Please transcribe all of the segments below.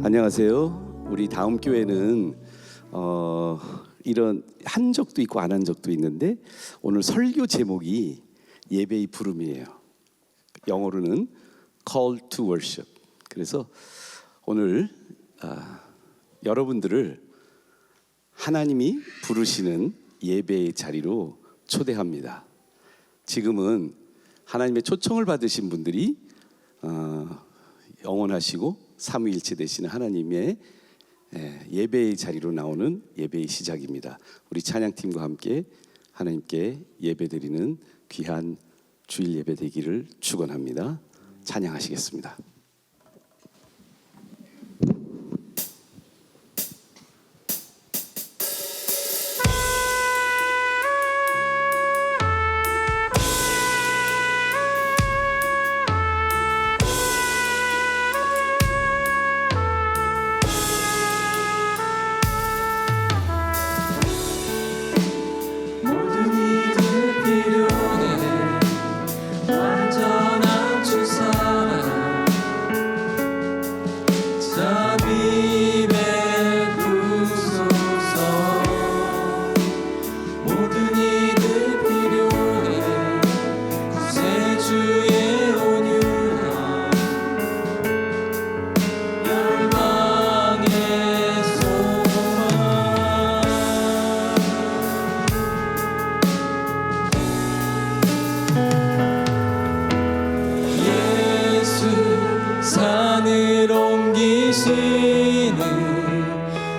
안녕하세요. 우리 다음 교회는 이런 한 적도 있고 안 한 적도 있는데 오늘 설교 제목이 예배의 부름이에요. 영어로는 Call to Worship. 그래서 오늘 여러분들을 하나님이 부르시는 예배의 자리로 초대합니다. 지금은 하나님의 초청을 받으신 분들이 영원하시고 삼위일체 되시는 하나님의 예배의 자리로 나오는 예배의 시작입니다. 우리 찬양팀과 함께 하나님께 예배드리는 귀한 주일 예배 되기를 축원합니다. 찬양하시겠습니다.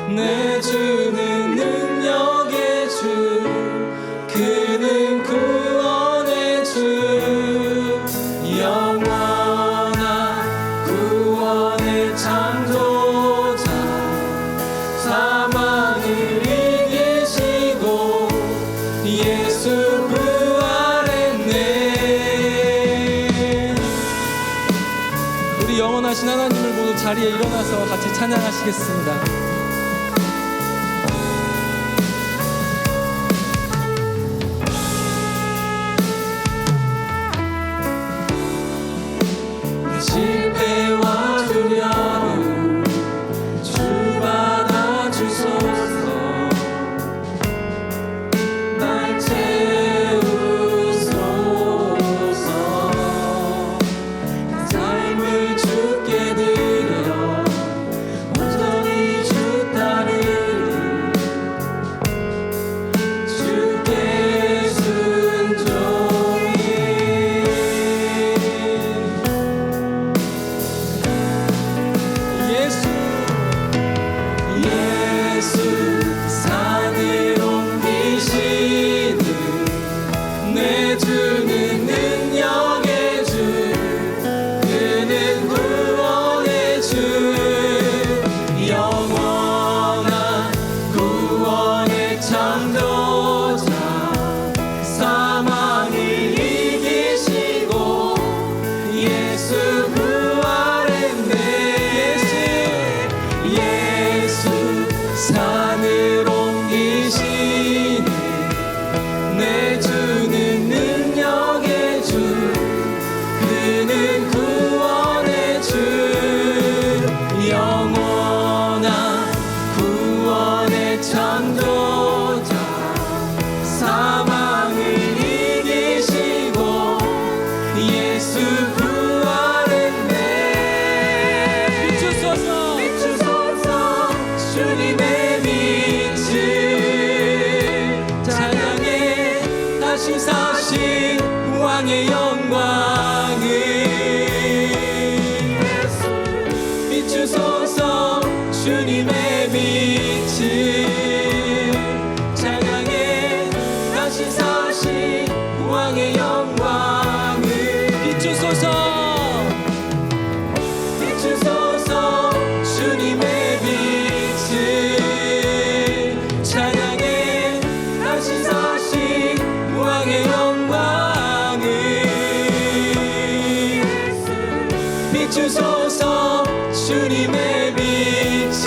내 주는 능력의 주, 그는 구원의 주, 영원한 구원의 창조자, 사망을 이기시고 예수 부활했네. 우리 영원하신 하나님을 모두 자리에 일어나서 같이 찬양하시겠습니다. 실패와 두려움 주받아 주소서, 날 채우소서. 삶을 주께 드려 온전히 주 따르리, 주께 순종해. 예수 산을 옮기시는 내 주는 능력의 주, 그는 구원의 주, 영원한 구원의 창조자, 사망을 이기시고 예수 부활했네. 예수 산을 옮기시는 내 주는 능력의 주, 그는 구원의 주, 영원한 구원의 창조자, 사망을 이기시고 예수 부활했네. 비추소서, 비추소서 주님의 빛을 찬양해, 다시 사신 왕의 영광을. 비추소서 주님의 빛을 찬양해, 다시 사신 왕의 영광을. 비추소서, 비추소서 주님의 빛을 찬양해, 다시 사신 왕의 영광을. 비추소서 주님의 빛을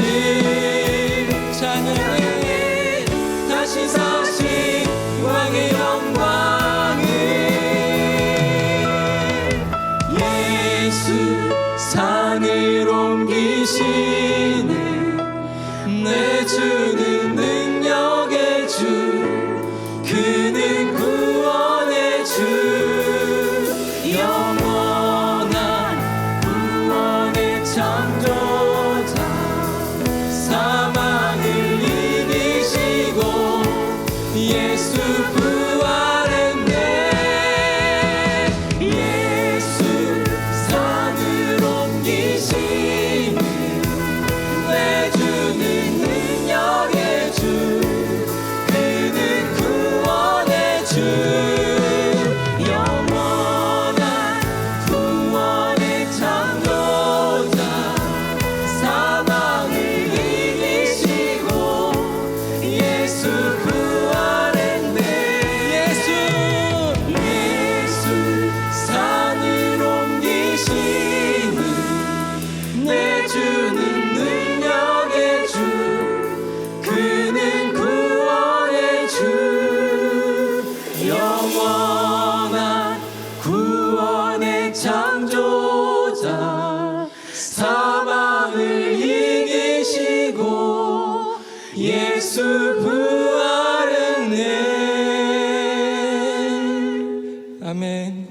찬양해, 다시 사신 왕의 영광을. 예수 산을 옮기신 창조자 사망을 이기시고 예수 부활했네. 예수 산을 옮기시는 내주는 능력의 주 그는 구원의 주 영원한 구원의 창조자 사망을 이기시고 예수 부활했네. 예수 산을 옮기시는 내주는 능력의 주 그는 구원의 주 영원한 구원의 창조자 사망을 이기시고 예수 부활했네. 아멘.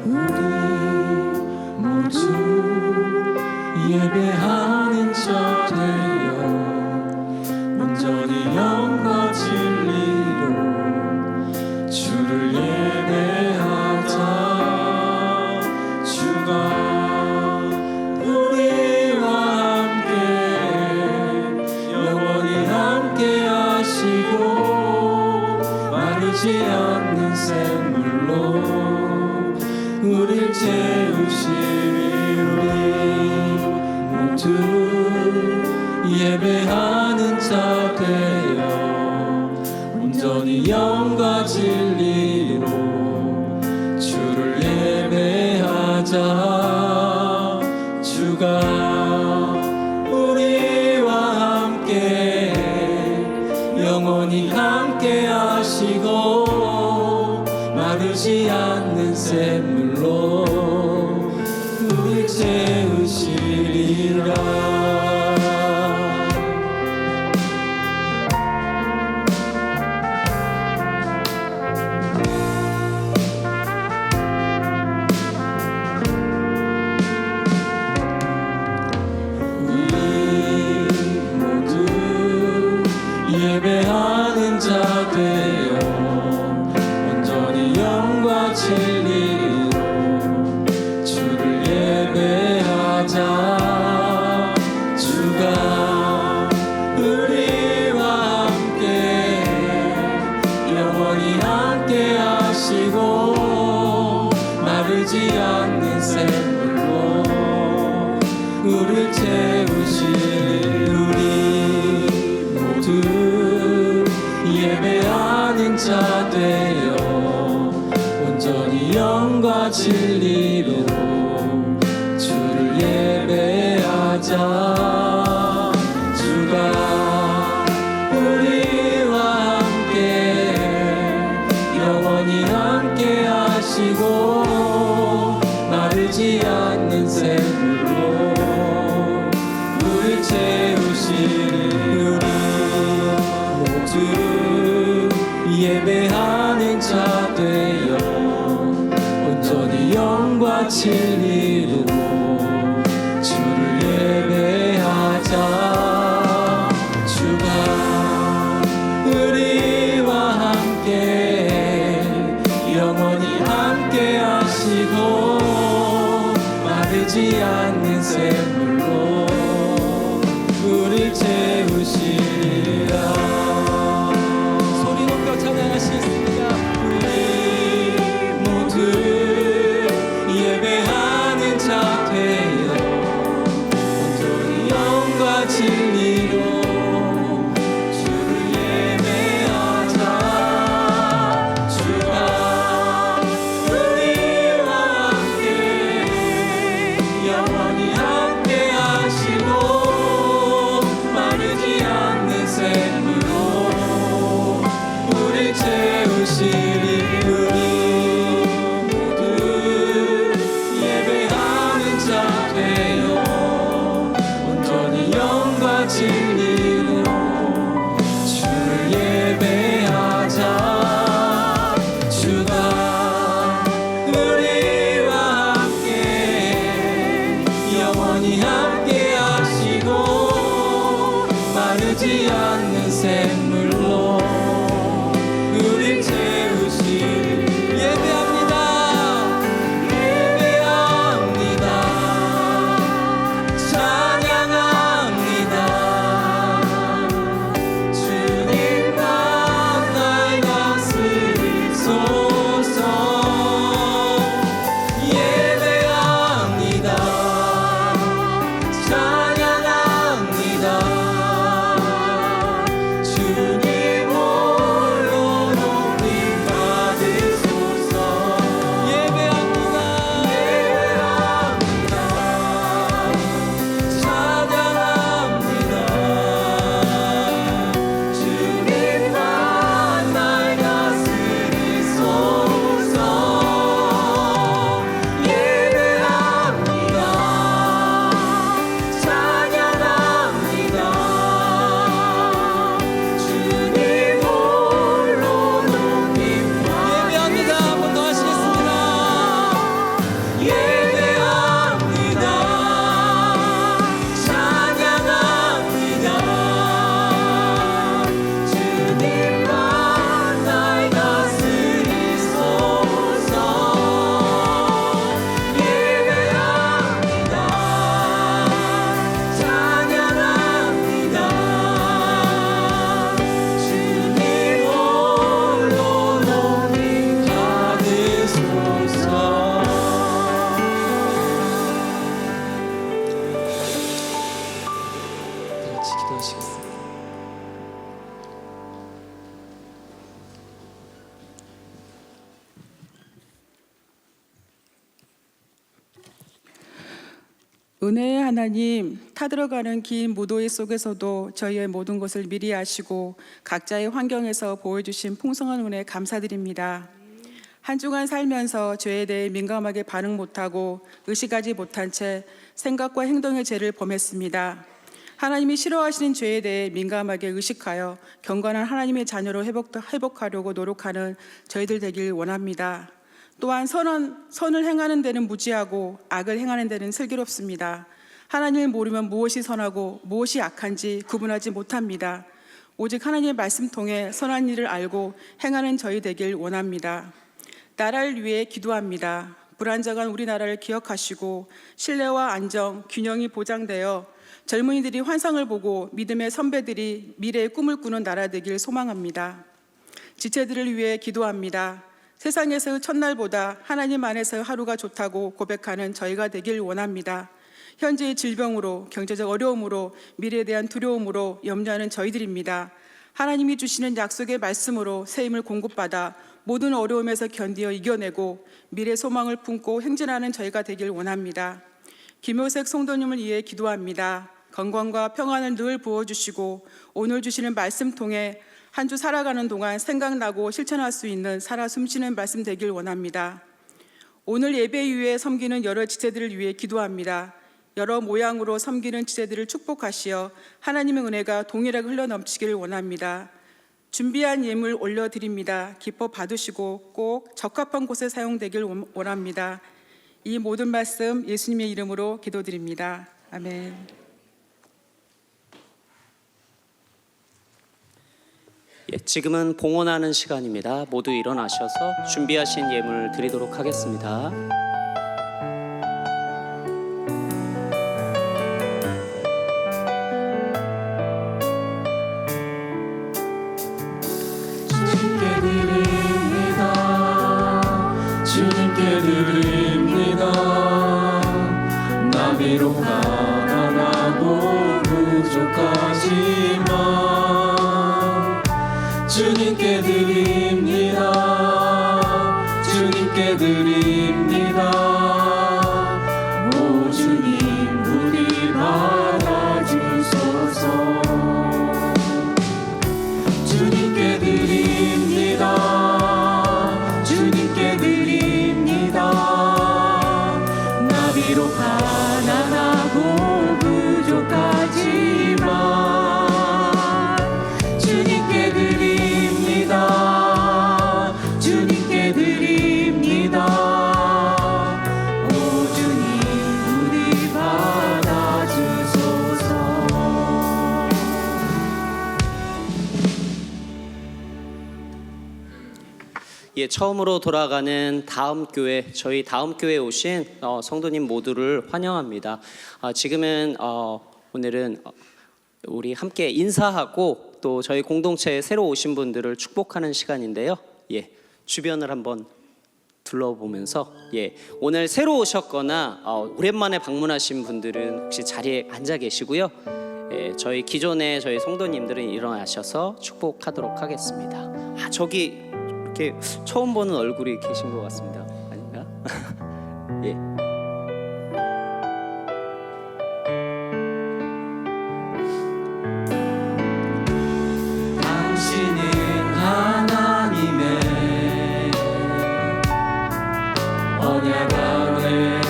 우리 모두 예배하는 자 되어 온전히 영과 진리로 주를 예배하자. 주가 우리와 함께 영원히 함께 하시고 마르지 않는 샘물로 우릴 채우시리. 우리 모두 예배하는 자 되어 온전히 영과 진리로 주를 예배하자. 주가 우리와 함께 영원히 함께 하시고 마르지 않는 샘물로 우리 채우시리라. 우리 모두 예배하는 자 되어 온전히 영과 진리로 주를 예배하자. 주가 우리와 함께 영원히 함께 하시고 마르지 않는 샘물로 우릴 채우시리. 우리 모두 예배하는 자 되어 온전히 영과 진리로 주를 예배하자. 주가 우리와 함께 영원히 함께 하시고 마르지 않는 샘물로 우릴 채우시리. 우리 모두 예배하는 자 되어 온전히 영과 진리로 주를 예배하자. 주가 우리와 함께 영원히 함께 하시고 마르지 않는 샘물로 우릴 채우시리라. 소리 높여 찬양하시겠습니다. 우리 모두 예배하는 자 되어 온전히 영과 진리로 주를 예배하자. 주가 우리와 함께 영원히 함께 하시고 은혜의 하나님, 타들어가는 긴 무더위 속에서도 저희의 모든 것을 미리 아시고 각자의 환경에서 보여주신 풍성한 은혜 감사드립니다. 한 주간 살면서 죄에 대해 민감하게 반응 못하고 의식하지 못한 채 생각과 행동의 죄를 범했습니다. 하나님이 싫어하시는 죄에 대해 민감하게 의식하여 경건한 하나님의 자녀로 회복하려고 노력하는 저희들 되길 원합니다. 또한 선을 행하는 데는 무지하고 악을 행하는 데는 슬기롭습니다. 하나님을 모르면 무엇이 선하고 무엇이 악한지 구분하지 못합니다. 오직 하나님의 말씀 통해 선한 일을 알고 행하는 저희 되길 원합니다. 나라를 위해 기도합니다. 불안정한 우리나라를 기억하시고 신뢰와 안정, 균형이 보장되어 젊은이들이 환상을 보고 믿음의 선배들이 미래의 꿈을 꾸는 나라 되길 소망합니다. 지체들을 위해 기도합니다. 세상에서의 첫날보다 하나님 안에서의 하루가 좋다고 고백하는 저희가 되길 원합니다. 현재의 질병으로, 경제적 어려움으로, 미래에 대한 두려움으로 염려하는 저희들입니다. 하나님이 주시는 약속의 말씀으로 새 힘을 공급받아 모든 어려움에서 견디어 이겨내고 미래 소망을 품고 행진하는 저희가 되길 원합니다. 김효색 성도님을 위해 기도합니다. 건강과 평안을 늘 부어주시고 오늘 주시는 말씀 통해 한 주 살아가는 동안 생각나고 실천할 수 있는 살아 숨쉬는 말씀 되길 원합니다. 오늘 예배 이후에 섬기는 여러 지체들을 위해 기도합니다. 여러 모양으로 섬기는 지체들을 축복하시어 하나님의 은혜가 동일하게 흘러넘치기를 원합니다. 준비한 예물 올려드립니다. 기뻐 받으시고 꼭 적합한 곳에 사용되길 원합니다. 이 모든 말씀 예수님의 이름으로 기도드립니다. 아멘. 예, 지금은 봉헌하는 시간입니다. 모두 일어나셔서 준비하신 예물 드리도록 하겠습니다. 주님께 드립니다. 주님께 드립니다. 나비로 가난하고 부족하지만 주님께 드립니다. 주님께 드립니다. 오 주님 우리 받아주소서. 주님께 드립니다. 주님께 드립니다. 나비로 가난하고 부족하지만 주님께 드립니다. 주님께 드립니다. 오 주님 우리 받아주소서. 예, 처음으로 돌아가는 다음 교회, 저희 다음 교회에 오신 성도님 모두를 환영합니다. 지금은 오늘은 우리 함께 인사하고 또 저희 공동체에 새로 오신 분들을 축복하는 시간인데요. 예, 주변을 한번 둘러보면서 오늘 새로 오셨거나 오랜만에 방문하신 분들은 혹시 자리에 앉아 계시고요. 저희 기존의 저희 성도님들은 일어나셔서 축복하도록 하겠습니다. 저기 이렇게 처음 보는 얼굴이 계신 것 같습니다. 아닌가? 예. 당신은 하나님의 언약 안에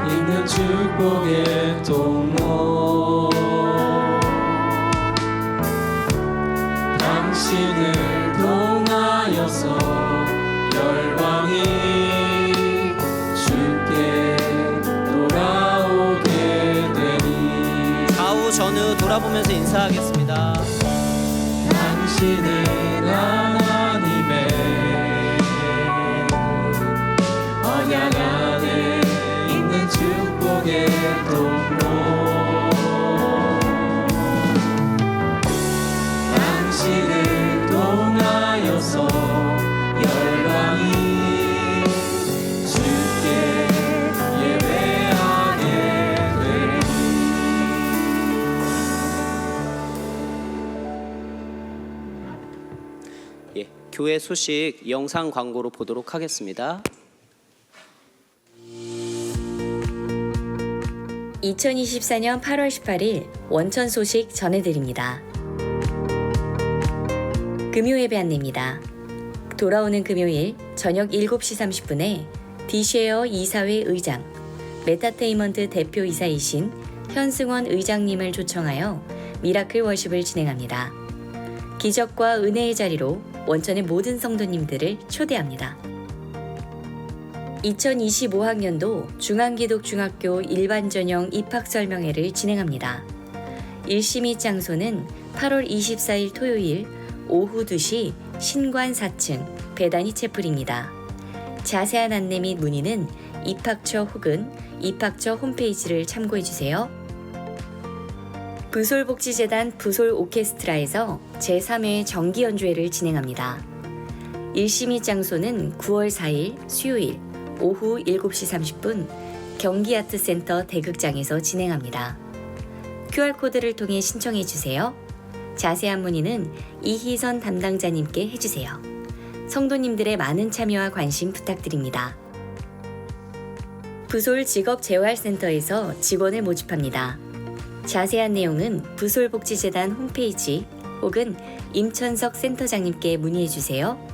있는 축복의 통로. 당신을 통하여서 열방이 주께 돌아오게 되니. 좌우 전후 돌아보면서 인사하겠습니다. 당신은 하나님의 언약 안에 있는 축복의 통로. 당신을 통하여서 열방이 주께 예배하게 되니. 예, 교회 소식 영상 광고로 보도록 하겠습니다. 2024년 8월 18일 원천 소식 전해드립니다. 금요 예배 안내입니다. 돌아오는 금요일 저녁 7시 30분에 디쉐어 이사회 의장, 메타테이먼트 대표이사이신 현승원 의장님을 초청하여 미라클 워십을 진행합니다. 기적과 은혜의 자리로 원천의 모든 성도님들을 초대합니다. 2025학년도 중앙기독중학교 일반전형 입학설명회를 진행합니다. 일시 및 장소는 8월 24일 토요일 오후 2시 신관 4층 배단위 채플입니다. 자세한 안내 및 문의는 입학처 혹은 입학처 홈페이지를 참고해주세요. 부솔복지재단 부솔 오케스트라에서 제3회 정기연주회를 진행합니다. 일시 및 장소는 9월 4일 수요일 오후 7시 30분 경기아트센터 대극장에서 진행합니다. QR코드를 통해 신청해주세요. 자세한 문의는 이희선 담당자님께 해주세요. 성도님들의 많은 참여와 관심 부탁드립니다. 부솔 직업재활센터에서 직원을 모집합니다. 자세한 내용은 부솔복지재단 홈페이지 혹은 임천석 센터장님께 문의해주세요.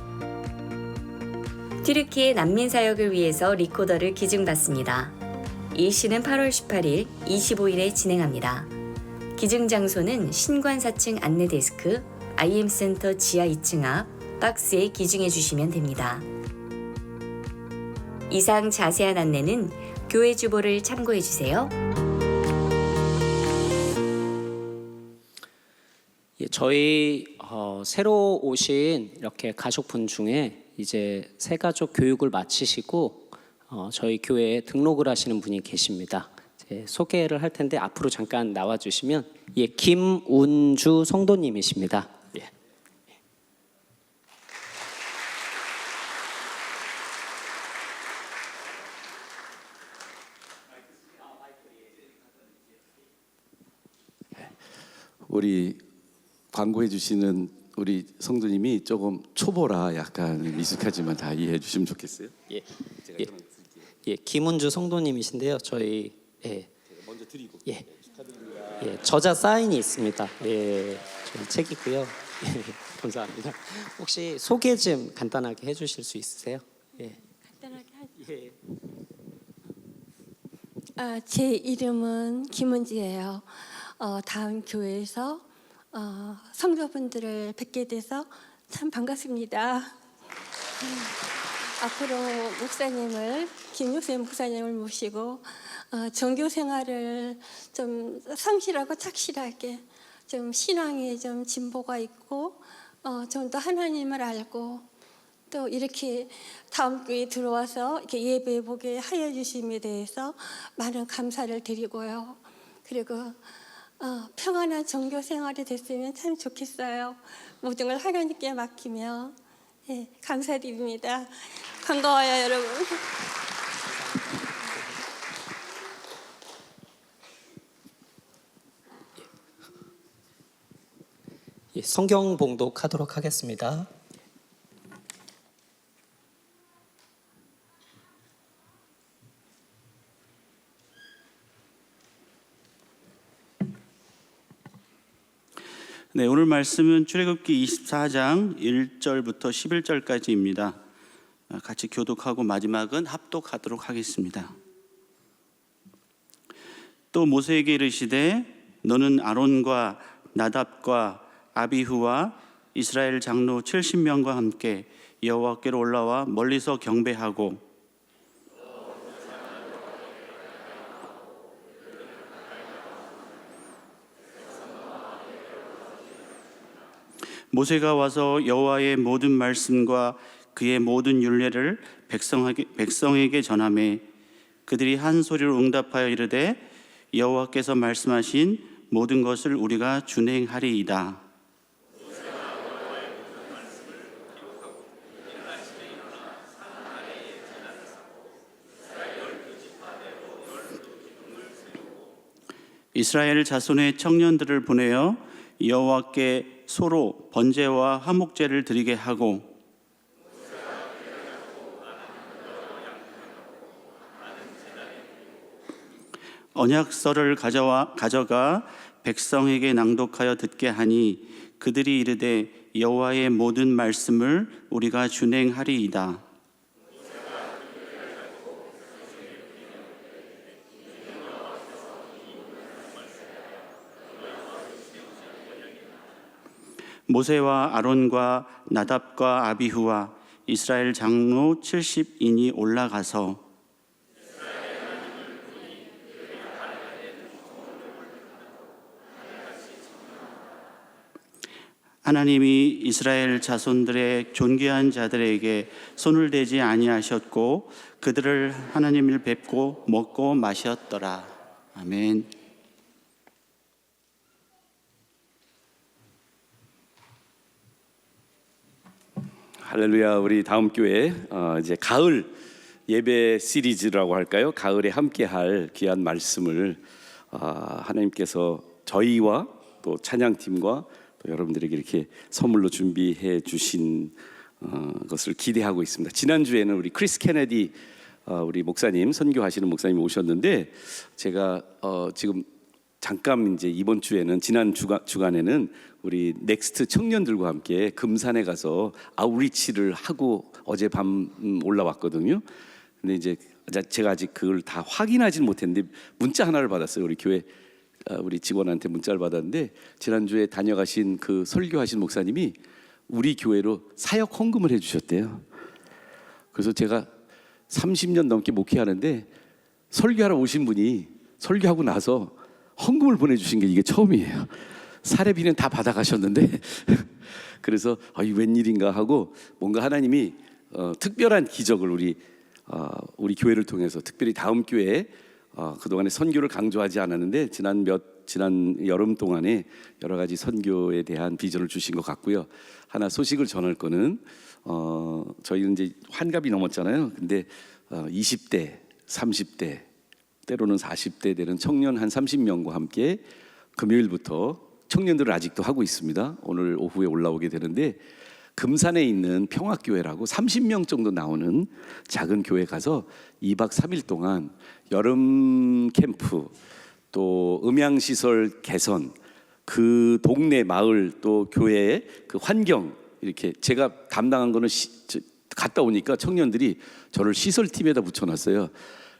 튀르키예 난민 사역을 위해서 리코더를 기증받습니다. 일시는 8월 18일, 25일에 진행합니다. 기증 장소는 신관 4층 안내데스크, IM센터 지하 2층 앞 박스에 기증해 주시면 됩니다. 이상 자세한 안내는 교회 주보를 참고해 주세요. 예, 저희 새로 오신 이렇게 가족분 중에 이제 새가족 교육을 마치시고 저희 교회에 등록을 하시는 분이 계십니다. 이제 소개를 할 텐데 앞으로 잠깐 나와주시면 예, 김운주 성도님이십니다. 예. 우리 광고해 주시는 우리 성도님이 조금 초보라 약간 미숙하지만 다 이해해 주시면 좋겠어요. 예, 예, 김운주 성도님이신데요. 저희 예, 먼저 드리고 예, 예, 저자 사인이 있습니다. 예, 저희 책이고요. 예, 감사합니다. 혹시 소개 좀 간단하게 해주실 수 있으세요? 예. 간단하게 하죠. 예. 제 이름은 김은지예요. 다음 교회에서 성도분들을 뵙게 돼서 참 반갑습니다. 앞으로 목사님을 김육세 목사님을 모시고 종교 생활을 좀 성실하고 착실하게 좀 신앙에 좀 진보가 있고 좀 더 하나님을 알고 또 이렇게 다음 교회에 들어와서 이렇게 예배 보게 하여 주심에 대해서 많은 감사를 드리고요. 그리고 평안한 종교 생활이 됐으면 참 좋겠어요. 모든 걸 하나님께 맡기며 예, 감사드립니다. 반가워요, 여러분. 예, 성경 봉독하도록 하겠습니다. 네, 오늘 말씀은 출애굽기 24장 1절부터 11절까지입니다. 같이 교독하고 마지막은 합독하도록 하겠습니다. 또 모세에게 이르시되 너는 아론과 나답과 아비후와 이스라엘 장로 70명과 함께 여호와께로 올라와 멀리서 경배하고 모세가 와서 여호와의 모든 말씀과 그의 모든 율례를 백성에게 전하매 그들이 한 소리로 응답하여 이르되 여호와께서 말씀하신 모든 것을 우리가 준행하리이다. 이스라엘 자손의 청년들을 보내어 여호와께 소로 번제와 화목제를 드리게 하고 언약서를 가져가 백성에게 낭독하여 듣게 하니 그들이 이르되 여호와의 모든 말씀을 우리가 준행하리이다. 모세와 아론과 나답과 아비후와 이스라엘 장로 70인이 올라가서 하나님이 이스라엘 자손들의 존귀한 자들에게 손을 대지 아니하셨고 그들을 하나님을 뵙고 먹고 마셨더라. 아멘. 할렐루야. 우리 다음 교회 이제 가을 예배 시리즈라고 할까요? 가을에 함께할 귀한 말씀을 하나님께서 저희와 또 찬양팀과 또 여러분들에게 이렇게 선물로 준비해 주신 것을 기대하고 있습니다. 지난주에는 우리 크리스 케네디 우리 목사님, 선교하시는 목사님이 오셨는데 제가 지금 잠깐 이제 이번 주에는 지난 주간에는 우리 넥스트 청년들과 함께 금산에 가서 아웃리치를 하고 어젯밤 올라왔거든요. 근데 이제 제가 아직 그걸 다 확인하지는 못했는데 문자 하나를 받았어요. 우리 교회 우리 직원한테 문자를 받았는데 지난주에 다녀가신 그 설교하신 목사님이 우리 교회로 사역 헌금을 해주셨대요. 그래서 제가 30년 넘게 목회하는데 설교하러 오신 분이 설교하고 나서 헌금을 보내주신 게 이게 처음이에요. 사례비는 다 받아가셨는데 그래서 이 웬일인가 하고 뭔가 하나님이 특별한 기적을 우리 교회를 통해서 특별히 다음 교회에 그동안에 선교를 강조하지 않았는데 지난 여름 동안에 여러 가지 선교에 대한 비전을 주신 것 같고요. 하나 소식을 전할 거는 저희는 이제 환갑이 넘었잖아요. 근데 20대, 30대 때로는 40대 되는 청년 한 30명과 함께 금요일부터 청년들을 아직도 하고 있습니다. 오늘 오후에 올라오게 되는데 금산에 있는 평화교회라고 30명 정도 나오는 작은 교회 가서 2박 3일 동안 여름 캠프 또 음향시설 개선 그 동네 마을 또 교회의 그 환경 이렇게 제가 담당한 거는 갔다 오니까 청년들이 저를 시설팀에다 붙여놨어요.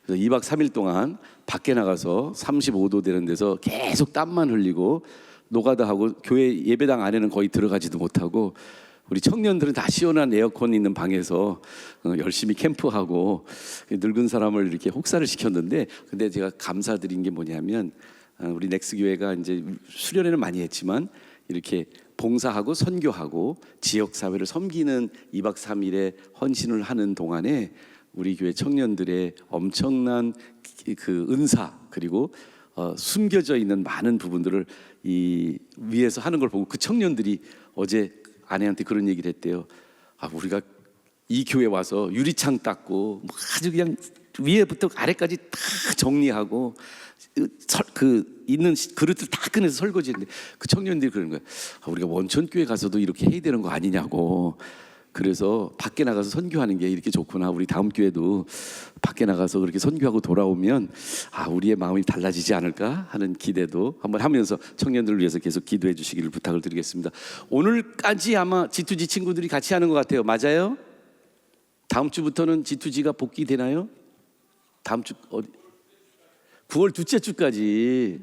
그래서 2박 3일 동안 밖에 나가서 35도 되는 데서 계속 땀만 흘리고 노가다 하고 교회 예배당 안에는 거의 들어가지도 못하고 우리 청년들은 다 시원한 에어컨 있는 방에서 열심히 캠프하고 늙은 사람을 이렇게 혹사를 시켰는데 근데 제가 감사드린 게 뭐냐면 우리 넥스 교회가 이제 수련회는 많이 했지만 이렇게 봉사하고 선교하고 지역 사회를 섬기는 2박 3일의 헌신을 하는 동안에 우리 교회 청년들의 엄청난 그 은사 그리고 숨겨져 있는 많은 부분들을 이 위에서 하는 걸 보고 그 청년들이 어제 아내한테 그런 얘기를 했대요. 우리가 이 교회 와서 유리창 닦고 아주 그냥 위에부터 아래까지 다 정리하고 그 있는 그릇들 다 꺼내서 설거지했는데 그 청년들이 그러는 거예요. 우리가 원천교회 가서도 이렇게 해야 되는 거 아니냐고. 그래서 밖에 나가서 선교하는 게 이렇게 좋구나. 우리 다음 교회도 밖에 나가서 그렇게 선교하고 돌아오면 우리의 마음이 달라지지 않을까 하는 기대도 한번 하면서 청년들을 위해서 계속 기도해 주시기를 부탁을 드리겠습니다. 오늘까지 아마 G2G 친구들이 같이 하는 것 같아요. 맞아요? 다음 주부터는 G2G가 복귀되나요? 다음 주 9월 둘째 주까지.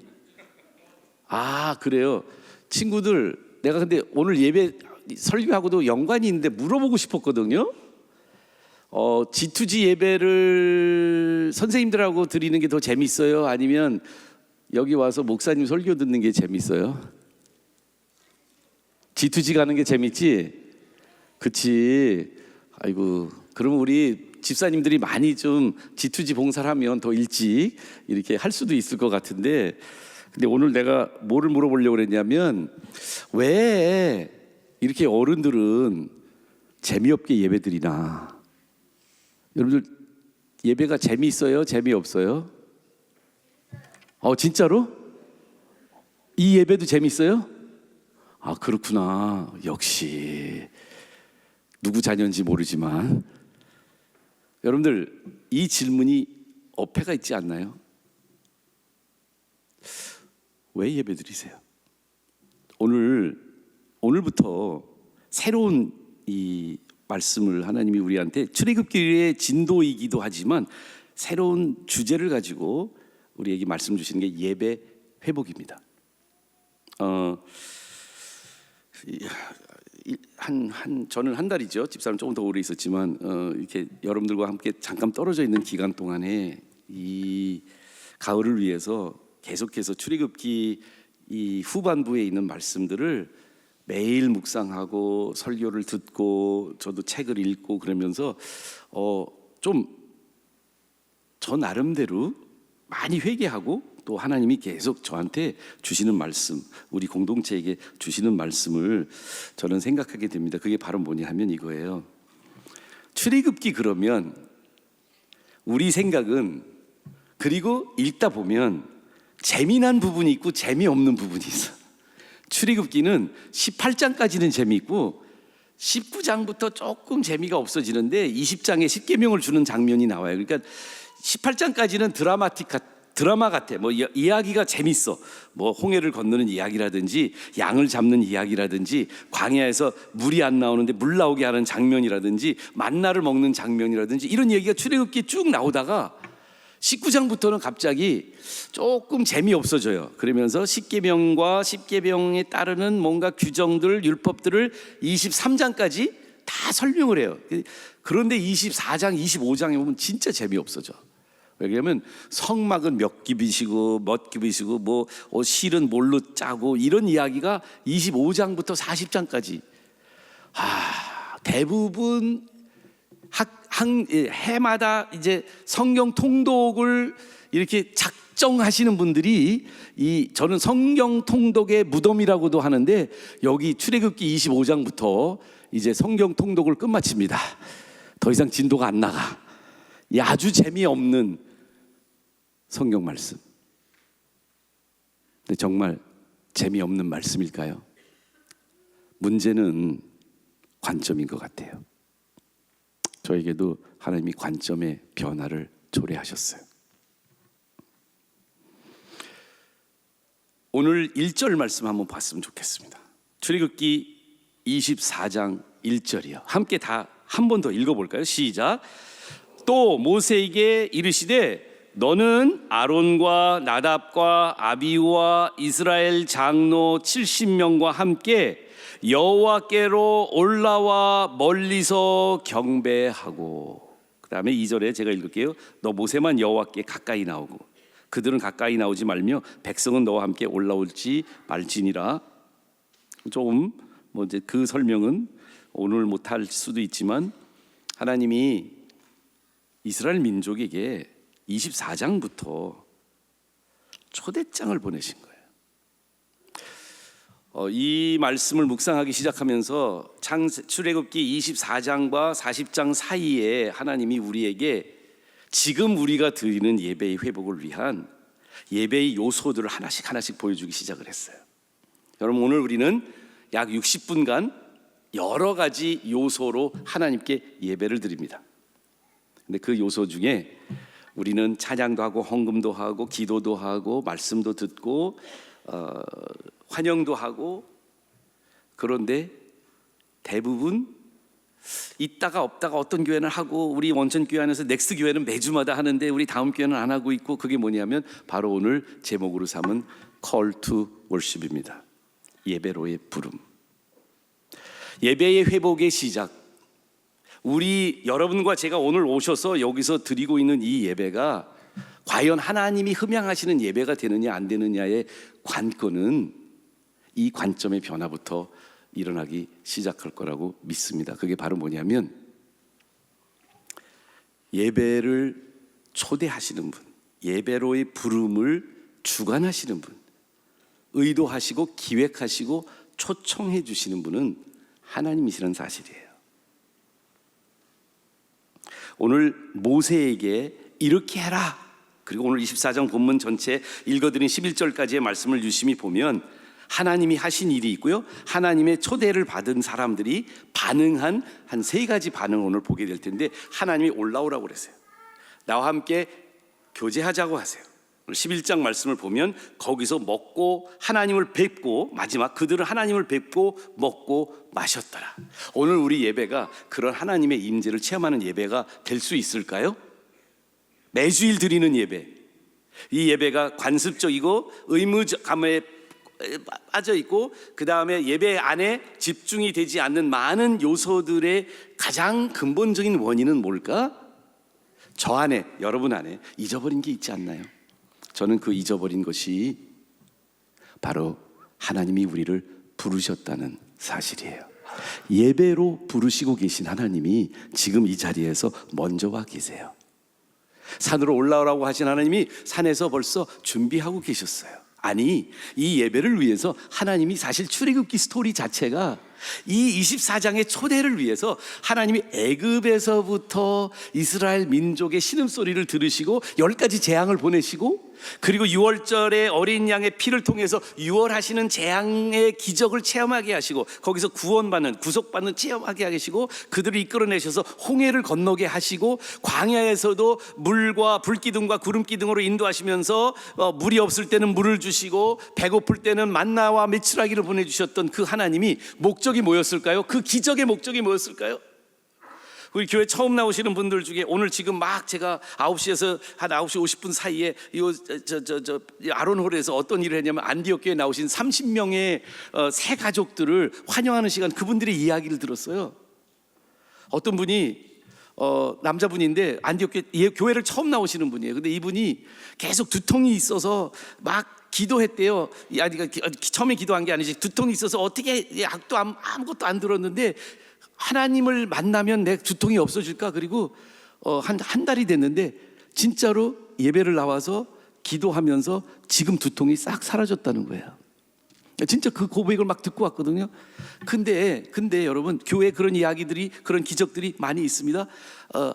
그래요. 친구들 내가 근데 오늘 예배 설교하고도 연관이 있는데 물어보고 싶었거든요. G2G 예배를 선생님들하고 드리는 게 더 재밌어요? 아니면 여기 와서 목사님 설교 듣는 게 재밌어요? G2G 가는 게 재밌지? 그치? 아이고, 그럼 우리 집사님들이 많이 좀 G2G 봉사를 하면 더 일찍 이렇게 할 수도 있을 것 같은데 근데 오늘 내가 뭐를 물어보려고 그랬냐면 왜 이렇게 어른들은 재미없게 예배드리나? 여러분들 예배가 재미있어요? 재미없어요? 진짜로? 이 예배도 재밌어요? 그렇구나. 역시 누구 자녀인지 모르지만 여러분들 이 질문이 어폐가 있지 않나요? 왜 예배 드리세요? 오늘부터 새로운 이 말씀을 하나님이 우리한테 출애굽기의 진도이기도 하지만 새로운 주제를 가지고 우리에게 말씀 주시는 게 예배 회복입니다. 저는 한 달이죠. 집사람 조금 더 오래 있었지만 이렇게 여러분들과 함께 잠깐 떨어져 있는 기간 동안에 이 가을을 위해서 계속해서 출애굽기 이 후반부에 있는 말씀들을 매일 묵상하고 설교를 듣고 저도 책을 읽고 그러면서 좀 저 나름대로 많이 회개하고 또 하나님이 계속 저한테 주시는 말씀, 우리 공동체에게 주시는 말씀을 저는 생각하게 됩니다. 그게 바로 뭐냐 하면 이거예요. 출애굽기 그러면 우리 생각은, 그리고 읽다 보면 재미난 부분이 있고 재미없는 부분이 있어. 출애굽기는 18장까지는 재미있고 19장부터 조금 재미가 없어지는데 20장에 십계명을 주는 장면이 나와요. 그러니까 18장까지는 드라마 같아. 뭐 이야기가 재밌어. 뭐 홍해를 건너는 이야기라든지 양을 잡는 이야기라든지 광야에서 물이 안 나오는데 물 나오게 하는 장면이라든지 만나를 먹는 장면이라든지 이런 얘기가 출애굽기에 쭉 나오다가 19장부터는 갑자기 조금 재미없어져요. 그러면서 십계명과 십계명에 따르는 뭔가 규정들, 율법들을 23장까지 다 설명을 해요. 그런데 24장, 25장에 보면 진짜 재미없어져. 왜냐하면 성막은 몇 규빗이고 몇 규빗이고 뭐 실은 뭘로 짜고 이런 이야기가 25장부터 40장까지 대부분 해마다 이제 성경 통독을 이렇게 작정하시는 분들이 저는 성경 통독의 무덤이라고도 하는데 여기 출애굽기 25장부터 이제 성경 통독을 끝마칩니다. 더 이상 진도가 안 나가. 이 아주 재미없는 성경 말씀. 근데 정말 재미없는 말씀일까요? 문제는 관점인 것 같아요. 저에게도 하나님이 관점의 변화를 초래하셨어요. 오늘 1절 말씀 한번 봤으면 좋겠습니다. 출애굽기 24장 1절이요. 함께 다 한 번 더 읽어볼까요? 시작. 또 모세에게 이르시되 너는 아론과 나답과 아비우와 이스라엘 장로 70명과 함께 여호와께로 올라와 멀리서 경배하고. 그 다음에 2절에 제가 읽을게요. 너 모세만 여호와께 가까이 나오고 그들은 가까이 나오지 말며 백성은 너와 함께 올라올지 말지니라. 조금 뭐 이제 그 설명은 오늘 못할 수도 있지만 하나님이 이스라엘 민족에게 24장부터 초대장을 보내신 거예요. 이 말씀을 묵상하기 시작하면서 출애굽기 24장과 40장 사이에 하나님이 우리에게 지금 우리가 드리는 예배의 회복을 위한 예배의 요소들을 하나씩 보여주기 시작을 했어요. 여러분, 오늘 우리는 약 60분간 여러 가지 요소로 하나님께 예배를 드립니다. 근데 그 요소 중에 우리는 찬양도 하고 헌금도 하고 기도도 하고 말씀도 듣고 환영도 하고, 그런데 대부분 있다가 없다가 어떤 교회는 하고 우리 원천교회 안에서 넥스 교회는 매주마다 하는데 우리 다음 교회는 안 하고 있고, 그게 뭐냐면 바로 오늘 제목으로 삼은 Call to Worship입니다. 예배로의 부름. 예배의 회복의 시작. 우리 여러분과 제가 오늘 오셔서 여기서 드리고 있는 이 예배가 과연 하나님이 흠양하시는 예배가 되느냐 안 되느냐의 관건은 이 관점의 변화부터 일어나기 시작할 거라고 믿습니다. 그게 바로 뭐냐면 예배를 초대하시는 분, 예배로의 부름을 주관하시는 분, 의도하시고 기획하시고 초청해 주시는 분은 하나님이시라는 사실이에요. 오늘 모세에게 이렇게 해라, 그리고 오늘 24장 본문 전체 읽어드린 11절까지의 말씀을 유심히 보면 하나님이 하신 일이 있고요, 하나님의 초대를 받은 사람들이 반응한 한 3가지 반응을 오늘 보게 될 텐데, 하나님이 올라오라고 그랬어요. 나와 함께 교제하자고 하세요. 11장 말씀을 보면 거기서 먹고 하나님을 뵙고 마지막 그들은 하나님을 뵙고 먹고 마셨더라. 오늘 우리 예배가 그런 하나님의 임재를 체험하는 예배가 될 수 있을까요? 매주일 드리는 예배, 이 예배가 관습적이고 의무감에 빠져 있고 그 다음에 예배 안에 집중이 되지 않는 많은 요소들의 가장 근본적인 원인은 뭘까? 저 안에, 여러분 안에 잊어버린 게 있지 않나요? 저는 그 잊어버린 것이 바로 하나님이 우리를 부르셨다는 사실이에요. 예배로 부르시고 계신 하나님이 지금 이 자리에서 먼저 와 계세요. 산으로 올라오라고 하신 하나님이 산에서 벌써 준비하고 계셨어요. 아니, 이 예배를 위해서 하나님이 사실 출애굽기 스토리 자체가 이 24장의 초대를 위해서 하나님이 애굽에서부터 이스라엘 민족의 신음소리를 들으시고 10가지 재앙을 보내시고 그리고 6월절에 어린 양의 피를 통해서 유월하시는 재앙의 기적을 체험하게 하시고 거기서 구원받는 구속받는 체험하게 하시고 그들을 이끌어내셔서 홍해를 건너게 하시고 광야에서도 물과 불기둥과 구름기둥으로 인도하시면서 물이 없을 때는 물을 주시고 배고플 때는 만나와 메추라기를 보내주셨던 그 하나님이 목적이 뭐였을까요? 그 기적의 목적이 뭐였을까요? 우리 교회 처음 나오시는 분들 중에 오늘 지금 막 제가 9시에서 한 9시 50분 사이에 아론홀에서 어떤 일을 했냐면 안디옥 교회에 나오신 30명의 새 가족들을 환영하는 시간, 그분들의 이야기를 들었어요. 어떤 분이 남자분인데 안디옥 교회를 처음 나오시는 분이에요. 근데 이분이 계속 두통이 있어서 막 기도했대요. 처음에 기도한 게 아니지, 두통이 있어서 어떻게 약도 아무것도 안 들었는데 하나님을 만나면 내 두통이 없어질까? 그리고 한 달이 됐는데 진짜로 예배를 나와서 기도하면서 지금 두통이 싹 사라졌다는 거예요. 진짜 그 고백을 막 듣고 왔거든요. 근데 여러분, 교회에 그런 이야기들이, 그런 기적들이 많이 있습니다.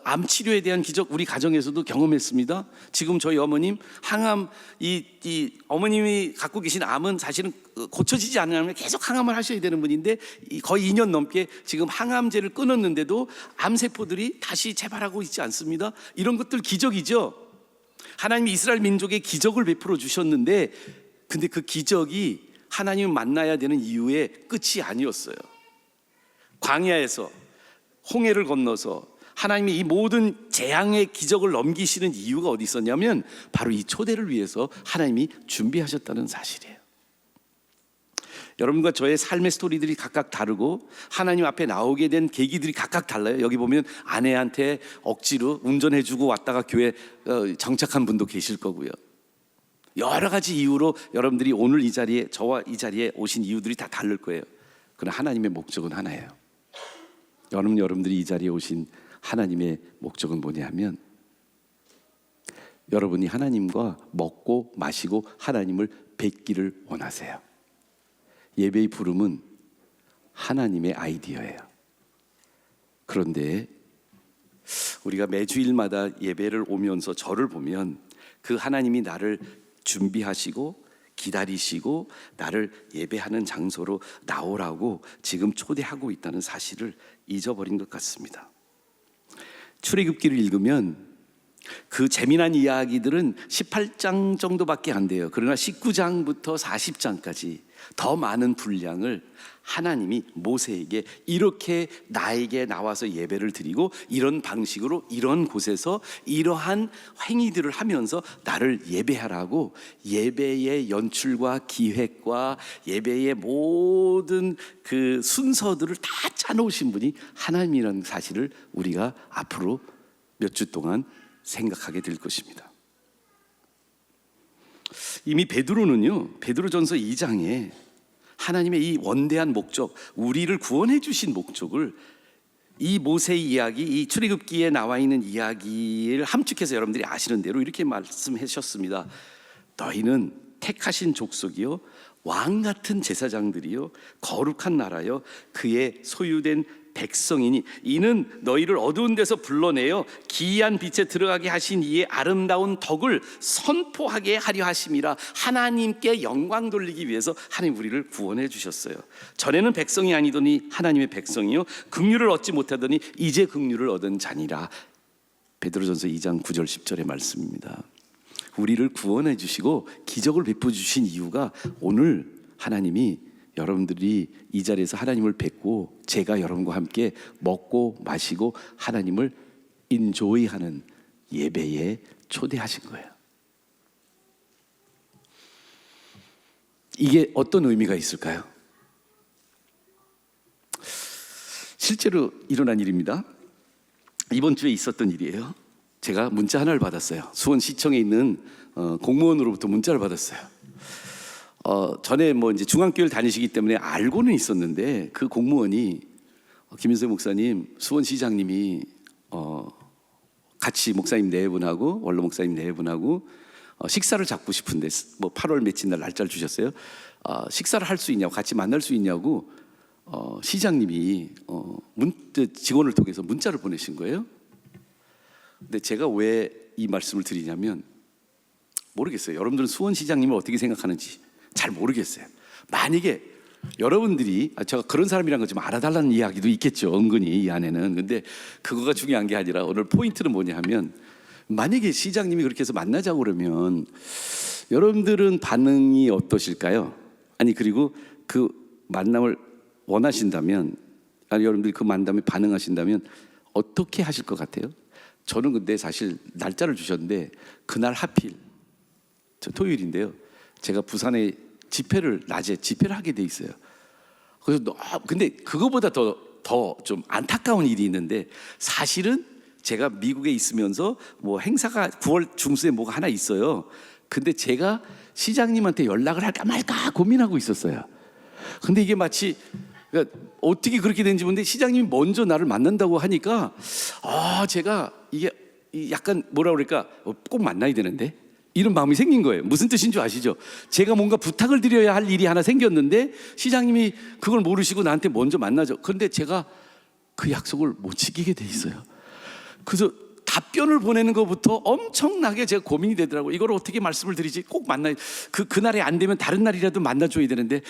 암 치료에 대한 기적 우리 가정에서도 경험했습니다. 지금 저희 어머님 항암, 이 어머님이 갖고 계신 암은 사실은 고쳐지지 않으면 계속 항암을 하셔야 되는 분인데 거의 2년 넘게 지금 항암제를 끊었는데도 암세포들이 다시 재발하고 있지 않습니다. 이런 것들 기적이죠. 하나님이 이스라엘 민족에 기적을 베풀어 주셨는데 근데 그 기적이 하나님을 만나야 되는 이유의 끝이 아니었어요. 광야에서 홍해를 건너서 하나님이 이 모든 재앙의 기적을 넘기시는 이유가 어디 있었냐면 바로 이 초대를 위해서 하나님이 준비하셨다는 사실이에요. 여러분과 저의 삶의 스토리들이 각각 다르고 하나님 앞에 나오게 된 계기들이 각각 달라요. 여기 보면 아내한테 억지로 운전해주고 왔다가 교회 정착한 분도 계실 거고요. 여러 가지 이유로 여러분들이 오늘 이 자리에, 저와 이 자리에 오신 이유들이 다 다를 거예요. 그러나 하나님의 목적은 하나예요. 여러분들이 이 자리에 오신 하나님의 목적은 뭐냐면 여러분이 하나님과 먹고 마시고 하나님을 뵙기를 원하세요. 예배의 부름은 하나님의 아이디어예요. 그런데 우리가 매주일마다 예배를 오면서 저를 보면 그 하나님이 나를 준비하시고 기다리시고 나를 예배하는 장소로 나오라고 지금 초대하고 있다는 사실을 잊어버린 것 같습니다. 출애굽기를 읽으면 그 재미난 이야기들은 18장 정도밖에 안 돼요. 그러나 19장부터 40장까지 더 많은 분량을 하나님이 모세에게 이렇게 나에게 나와서 예배를 드리고 이런 방식으로 이런 곳에서 이러한 행위들을 하면서 나를 예배하라고 예배의 연출과 기획과 예배의 모든 그 순서들을 다 짜놓으신 분이 하나님이라는 사실을 우리가 앞으로 몇 주 동안 생각하게 될 것입니다. 이미 베드로전서 2장에 하나님의 이 원대한 목적, 우리를 구원해 주신 목적을 이 모세의 이야기, 이 출애굽기에 나와 있는 이야기를 함축해서 여러분들이 아시는 대로 이렇게 말씀하셨습니다. 너희는 택하신 족속이요 왕 같은 제사장들이요 거룩한 나라요 그의 소유된 백성이니 이는 너희를 어두운 데서 불러내어 기이한 빛에 들어가게 하신 이의 아름다운 덕을 선포하게 하려 하심이라. 하나님께 영광 돌리기 위해서 하나님 우리를 구원해 주셨어요. 전에는 백성이 아니더니 하나님의 백성이요 긍휼을 얻지 못하더니 이제 긍휼을 얻은 자니라. 베드로전서 2장 9절 10절의 말씀입니다. 우리를 구원해 주시고 기적을 베풀어 주신 이유가 오늘 하나님이 여러분들이 이 자리에서 하나님을 뵙고 제가 여러분과 함께 먹고 마시고 하나님을 인조이하는 예배에 초대하신 거예요. 이게 어떤 의미가 있을까요? 실제로 일어난 일입니다. 이번 주에 있었던 일이에요. 제가 문자 하나를 받았어요. 수원시청에 있는 공무원으로부터 문자를 받았어요. 전에 뭐 이제 중앙교회를 다니시기 때문에 알고는 있었는데 그 공무원이 김윤세 목사님, 수원시장님이 같이 목사님 네 분하고 원로 목사님 네 분하고 식사를 잡고 싶은데 뭐 8월 며칠 날 날짜를 주셨어요. 식사를 할 수 있냐고, 같이 만날 수 있냐고 시장님이 직원을 통해서 문자를 보내신 거예요. 근데 제가 왜 이 말씀을 드리냐면 모르겠어요. 여러분들은 수원시장님을 어떻게 생각하는지 잘 모르겠어요. 만약에 여러분들이 제가 그런 사람이란 거 좀 알아달라는 이야기도 있겠죠. 은근히 이 안에는. 근데 그거가 중요한 게 아니라 오늘 포인트는 뭐냐 하면 만약에 시장님이 그렇게 해서 만나자고 그러면 여러분들은 반응이 어떠실까요? 아니 그리고 그 만남을 원하신다면 아니 여러분들이 그 만남에 반응하신다면 어떻게 하실 것 같아요? 저는 근데 사실 날짜를 주셨는데 그날 하필 저 토요일인데요. 제가 부산에 낮에 집회를 하게 돼 있어요. 그래서 근데 그거보다 더 좀 안타까운 일이 있는데 사실은 제가 미국에 있으면서 뭐 행사가 9월 중순에 뭐가 하나 있어요. 근데 제가 시장님한테 연락을 할까 말까 고민하고 있었어요. 근데 이게 마치 그러니까 어떻게 그렇게 된지 모르는데 시장님이 먼저 나를 만난다고 하니까 제가 이게 약간 뭐라 그럴까 꼭 만나야 되는데 이런 마음이 생긴 거예요. 무슨 뜻인 줄 아시죠? 제가 뭔가 부탁을 드려야 할 일이 하나 생겼는데 시장님이 그걸 모르시고 나한테 먼저 만나죠. 그런데 제가 그 약속을 못 지키게 돼 있어요. 그래서 답변을 보내는 것부터 엄청나게 제가 고민이 되더라고요. 이걸 어떻게 말씀을 드리지? 꼭 만나야 그날에 안 되면 다른 날이라도 만나줘야 되는데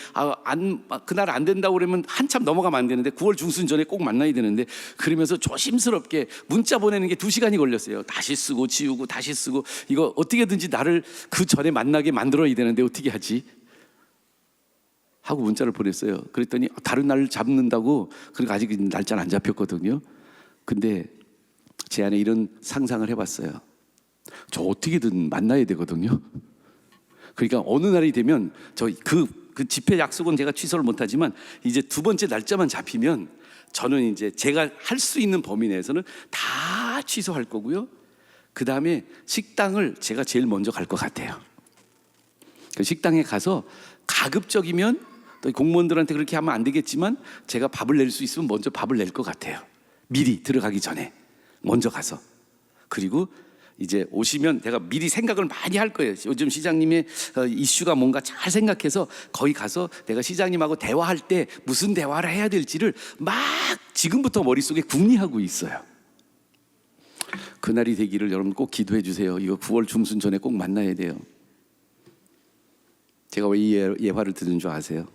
그날 안 된다고 그러면 한참 넘어가면 안 되는데 9월 중순 전에 꼭 만나야 되는데 그러면서 조심스럽게 문자 보내는 게 2시간이 걸렸어요. 다시 쓰고 지우고 다시 쓰고 이거 어떻게든지 나를 그 전에 만나게 만들어야 되는데 어떻게 하지? 하고 문자를 보냈어요. 그랬더니 다른 날 잡는다고 그러니까 아직 날짜는 안 잡혔거든요. 근데 제 안에 이런 상상을 해봤어요. 저 어떻게든 만나야 되거든요. 그러니까 어느 날이 되면 그 집회 약속은 제가 취소를 못하지만 이제 두 번째 날짜만 잡히면 저는 이제 제가 할 수 있는 범위 내에서는 다 취소할 거고요. 그 다음에 식당을 제가 제일 먼저 갈 것 같아요. 그 식당에 가서 가급적이면 또 공무원들한테 그렇게 하면 안 되겠지만 제가 밥을 낼 수 있으면 먼저 밥을 낼 것 같아요. 미리 들어가기 전에. 먼저 가서 그리고 이제 오시면 내가 미리 생각을 많이 할 거예요. 요즘 시장님의 이슈가 뭔가 잘 생각해서 거기 가서 내가 시장님하고 대화할 때 무슨 대화를 해야 될지를 막 지금부터 머릿속에 궁리하고 있어요. 그날이 되기를 여러분 꼭 기도해 주세요. 이거 9월 중순 전에 꼭 만나야 돼요. 제가 왜 이 예화를 듣는 줄 아세요?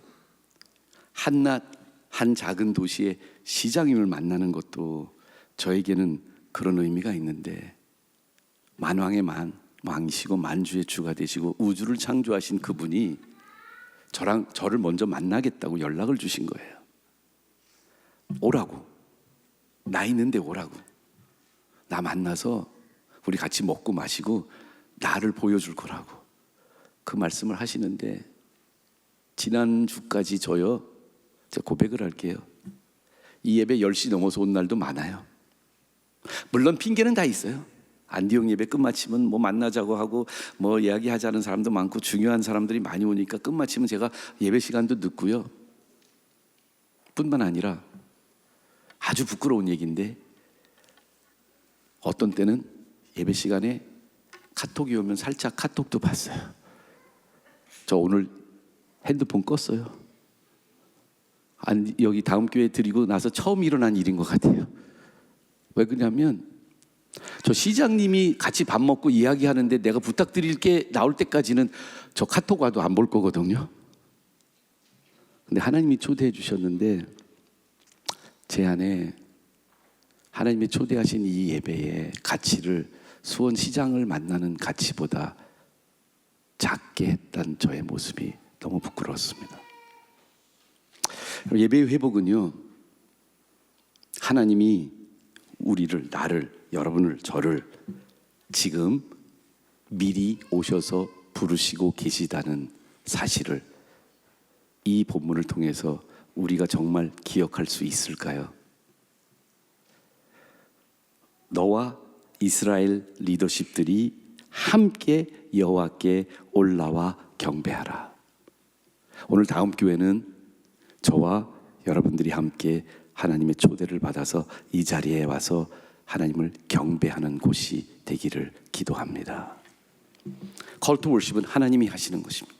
한낱 한 작은 도시의 시장님을 만나는 것도 저에게는 그런 의미가 있는데 만왕의 만, 왕이시고 만주의 주가 되시고 우주를 창조하신 그분이 저를 먼저 만나겠다고 연락을 주신 거예요. 오라고. 나 있는데 오라고. 나 만나서 우리 같이 먹고 마시고 나를 보여줄 거라고 그 말씀을 하시는데 지난주까지 제가 고백을 할게요. 이 예배 10시 넘어서 온 날도 많아요. 물론 핑계는 다 있어요. 안디옥 예배 끝마치면 뭐 만나자고 하고 뭐 이야기하자는 사람도 많고 중요한 사람들이 많이 오니까 끝마치면 제가 예배 시간도 늦고요. 뿐만 아니라 아주 부끄러운 얘기인데 어떤 때는 예배 시간에 카톡이 오면 살짝 카톡도 봤어요. 저 오늘 핸드폰 껐어요. 여기 다음 교회 드리고 나서 처음 일어난 일인 것 같아요. 왜 그러냐면 저 시장님이 같이 밥 먹고 이야기하는데 내가 부탁드릴 게 나올 때까지는 저 카톡 와도 안 볼 거거든요. 근데 하나님이 초대해 주셨는데 제 안에 하나님이 초대하신 이 예배의 가치를 수원시장을 만나는 가치보다 작게 했던 저의 모습이 너무 부끄러웠습니다. 예배의 회복은요, 하나님이 우리를, 나를, 여러분을, 저를 지금 미리 오셔서 부르시고 계시다는 사실을 이 본문을 통해서 우리가 정말 기억할 수 있을까요? 너와 이스라엘 리더십들이 함께 여호와께 올라와 경배하라. 오늘 다음 교회는 저와 여러분들이 함께 하나님의 초대를 받아서 이 자리에 와서 하나님을 경배하는 곳이 되기를 기도합니다. Call to worship은 하나님이 하시는 것입니다.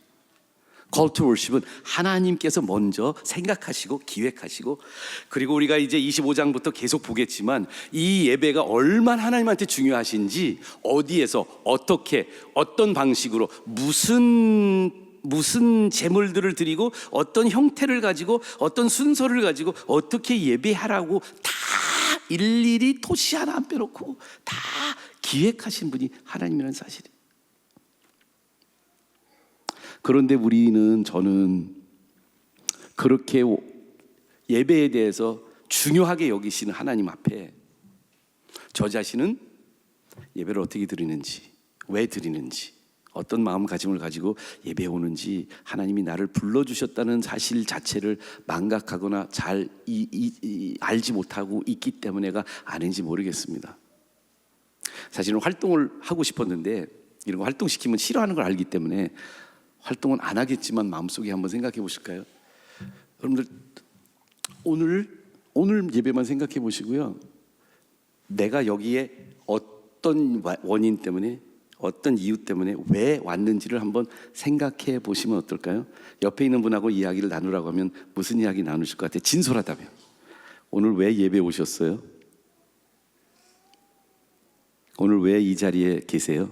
Call to worship은 하나님께서 먼저 생각하시고 기획하시고, 그리고 우리가 이제 25장부터 계속 보겠지만 이 예배가 얼마나 하나님한테 중요하신지, 어디에서 어떻게 어떤 방식으로 무슨 제물들을 드리고 어떤 형태를 가지고 어떤 순서를 가지고 어떻게 예배하라고 다 일일이 토시 하나 안 빼놓고 다 기획하신 분이 하나님이라는 사실이에요. 그런데 저는 그렇게 예배에 대해서 중요하게 여기시는 하나님 앞에 저 자신은 예배를 어떻게 드리는지, 왜 드리는지, 어떤 마음가짐을 가지고 예배에 오는지, 하나님이 나를 불러주셨다는 사실 자체를 망각하거나 잘 알지 못하고 있기 때문에가 아닌지 모르겠습니다. 사실은 활동을 하고 싶었는데 이런 거 활동시키면 싫어하는 걸 알기 때문에 활동은 안 하겠지만 마음속에 한번 생각해 보실까요? 여러분들 오늘 예배만 생각해 보시고요. 내가 여기에 어떤 원인 때문에, 어떤 이유 때문에 왜 왔는지를 한번 생각해 보시면 어떨까요? 옆에 있는 분하고 이야기를 나누라고 하면 무슨 이야기 나누실 것 같아요? 진솔하다면. 오늘 왜 예배 오셨어요? 오늘 왜 이 자리에 계세요?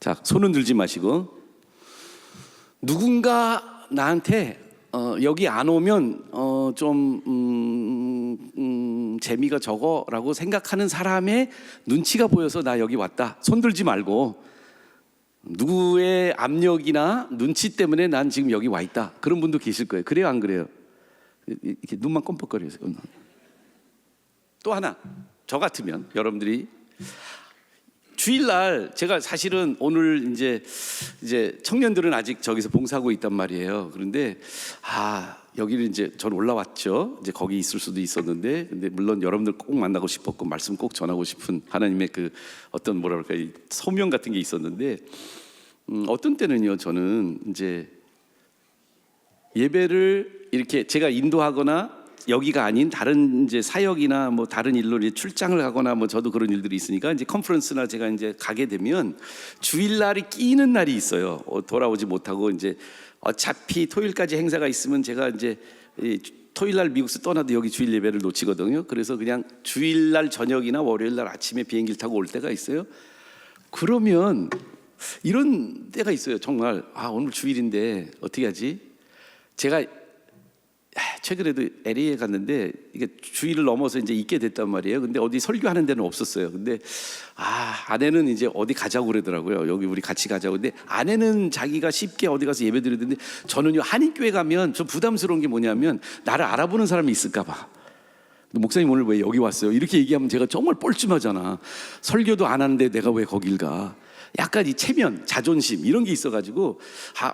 자, 손은 들지 마시고, 누군가 나한테 여기 안 오면 좀 재미가 적어라고 생각하는 사람의 눈치가 보여서 나 여기 왔다. 손 들지 말고, 누구의 압력이나 눈치 때문에 난 지금 여기 와 있다. 그런 분도 계실 거예요. 그래요, 안 그래요? 이렇게 눈만 껌뻑거려요. 또 하나, 저 같으면 여러분들이 주일날, 제가 사실은 오늘 이제 청년들은 아직 저기서 봉사하고 있단 말이에요. 그런데 여기를 이제 전 올라왔죠. 이제 거기 있을 수도 있었는데, 근데 물론 여러분들 꼭 만나고 싶었고 말씀 꼭 전하고 싶은 하나님의 그 어떤 뭐랄까 소명 같은 게 있었는데, 어떤 때는요, 저는 이제 예배를 이렇게 제가 인도하거나 여기가 아닌 다른 이제 사역이나 뭐 다른 일로 출장을 가거나 뭐 저도 그런 일들이 있으니까 이제 컨퍼런스나 제가 이제 가게 되면 주일날이 끼는 날이 있어요. 돌아오지 못하고 이제 어차피 토요일까지 행사가 있으면 제가 이제 토요일날 미국에서 떠나도 여기 주일 예배를 놓치거든요. 그래서 그냥 주일날 저녁이나 월요일날 아침에 비행기를 타고 올 때가 있어요. 그러면 이런 때가 있어요. 정말 오늘 주일인데 어떻게 하지? 제가 최근에도 LA에 갔는데 이게 주일을 넘어서 이제 있게 됐단 말이에요. 근데 어디 설교하는 데는 없었어요. 근데 아내는 이제 어디 가자고 그러더라고요. 여기 우리 같이 가자고. 근데 아내는 자기가 쉽게 어디 가서 예배 드리던데, 저는요, 한인교회 가면 좀 부담스러운 게 뭐냐면 나를 알아보는 사람이 있을까 봐. 목사님 오늘 왜 여기 왔어요? 이렇게 얘기하면 제가 정말 뻘쭘하잖아. 설교도 안 하는데 내가 왜 거길 가? 약간 이 체면, 자존심 이런 게 있어가지고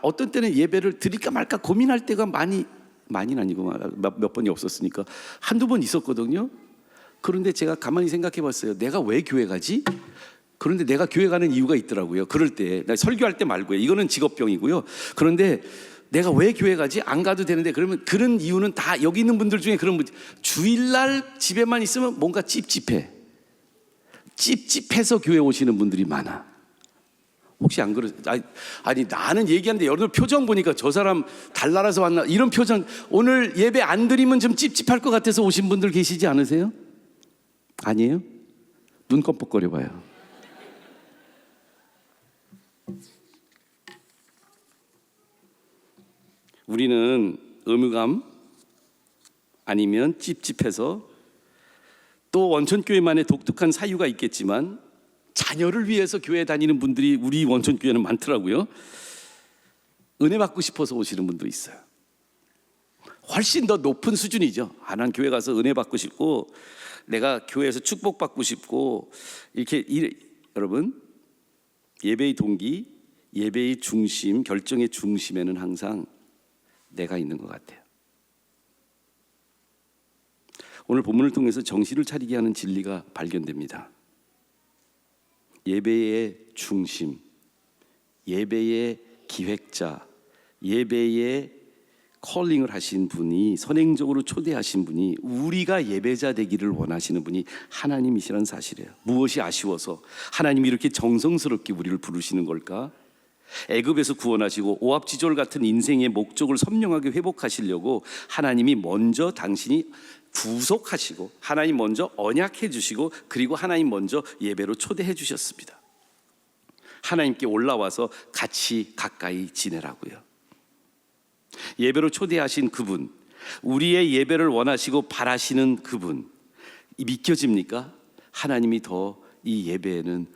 어떤 때는 예배를 드릴까 말까 고민할 때가 많이는 아니고 몇 번이 없었으니까 한두 번 있었거든요. 그런데 제가 가만히 생각해 봤어요. 내가 왜 교회 가지? 그런데 내가 교회 가는 이유가 있더라고요. 그럴 때, 나 설교할 때 말고요. 이거는 직업병이고요. 그런데 내가 왜 교회 가지? 안 가도 되는데, 그러면 그런 이유는 다 여기 있는 분들 중에 그런 분, 주일날 집에만 있으면 뭔가 찝찝해서 교회 오시는 분들이 많아. 혹시 안 그러세요? 아니 나는 얘기하는데 여러분 표정 보니까 저 사람 달나라서 왔나 이런 표정. 오늘 예배 안 드리면 좀 찝찝할 것 같아서 오신 분들 계시지 않으세요? 아니에요? 눈 껌뻑거려 봐요. 우리는 의무감 아니면 찝찝해서, 또 원천교회만의 독특한 사유가 있겠지만 자녀를 위해서 교회 다니는 분들이 우리 원천교회는 많더라고요. 은혜 받고 싶어서 오시는 분도 있어요. 훨씬 더 높은 수준이죠. 난 교회 가서 은혜 받고 싶고 내가 교회에서 축복받고 싶고 여러분, 예배의 동기, 예배의 중심, 결정의 중심에는 항상 내가 있는 것 같아요. 오늘 본문을 통해서 정신을 차리게 하는 진리가 발견됩니다. 예배의 중심, 예배의 기획자, 예배의 컬링을 하신 분이, 선행적으로 초대하신 분이, 우리가 예배자 되기를 원하시는 분이 하나님이시라는 사실이에요. 무엇이 아쉬워서 하나님이 이렇게 정성스럽게 우리를 부르시는 걸까? 애굽에서 구원하시고 오합지졸 같은 인생의 목적을 선명하게 회복하시려고 하나님이 먼저 당신이 구속하시고, 하나님 먼저 언약해 주시고, 그리고 하나님 먼저 예배로 초대해 주셨습니다. 하나님께 올라와서 같이 가까이 지내라고요. 예배로 초대하신 그분, 우리의 예배를 원하시고 바라시는 그분, 믿겨집니까? 하나님이 더 이 예배에는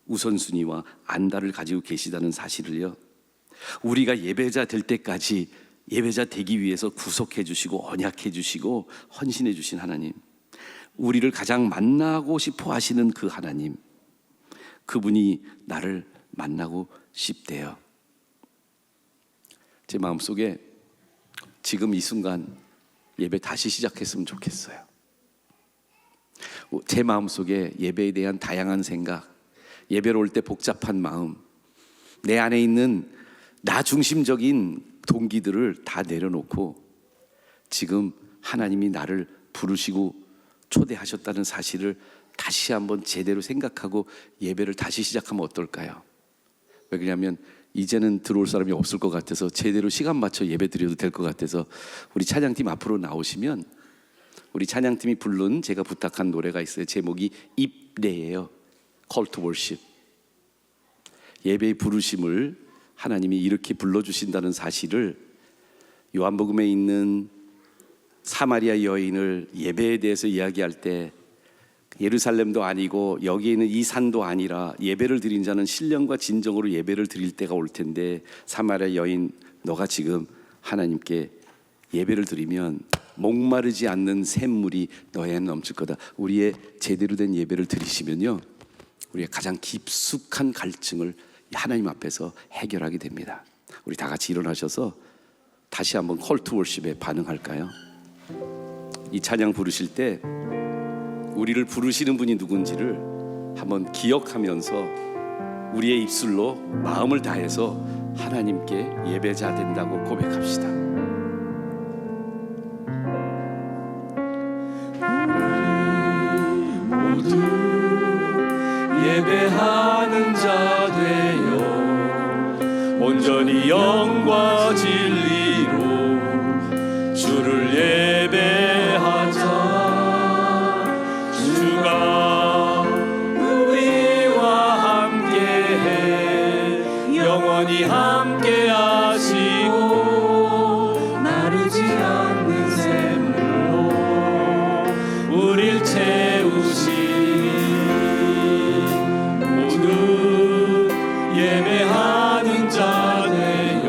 우선순위와 안달을 가지고 계시다는 사실을요, 우리가 예배자 될 때까지 예배자 되기 위해서 구속해 주시고 언약해 주시고 헌신해 주신 하나님, 우리를 가장 만나고 싶어 하시는 그 하나님, 그분이 나를 만나고 싶대요. 제 마음속에 지금 이 순간 예배 다시 시작했으면 좋겠어요. 제 마음속에 예배에 대한 다양한 생각, 예배로 올 때 복잡한 마음, 내 안에 있는 나 중심적인 동기들을 다 내려놓고 지금 하나님이 나를 부르시고 초대하셨다는 사실을 다시 한번 제대로 생각하고 예배를 다시 시작하면 어떨까요? 왜냐하면 이제는 들어올 사람이 없을 것 같아서 제대로 시간 맞춰 예배 드려도 될 것 같아서 우리 찬양팀 앞으로 나오시면 우리 찬양팀이 부른, 제가 부탁한 노래가 있어요. 제목이 입례예요. Call to worship. 예배의 부르심을 하나님이 이렇게 불러주신다는 사실을, 요한복음에 있는 사마리아 여인을 예배에 대해서 이야기할 때 예루살렘도 아니고 여기에 있는 이 산도 아니라 예배를 드린 자는 신령과 진정으로 예배를 드릴 때가 올 텐데, 사마리아 여인, 너가 지금 하나님께 예배를 드리면 목마르지 않는 샘물이 너에는 넘칠 거다. 우리의 제대로 된 예배를 드리시면요, 우리의 가장 깊숙한 갈증을 하나님 앞에서 해결하게 됩니다. 우리 다 같이 일어나셔서 다시 한번 콜 투 월십에 반응할까요? 이 찬양 부르실 때 우리를 부르시는 분이 누군지를 한번 기억하면서 우리의 입술로 마음을 다해서 하나님께 예배자 된다고 고백합시다. 모두 예배하는 자 되어 온전히 영과 진리로 주를 예배하자. 주가 우리와 함께해 영원히 함께 하시고 마르지 않는 샘물로 우릴 채우시니 모두 예배하는 자 되어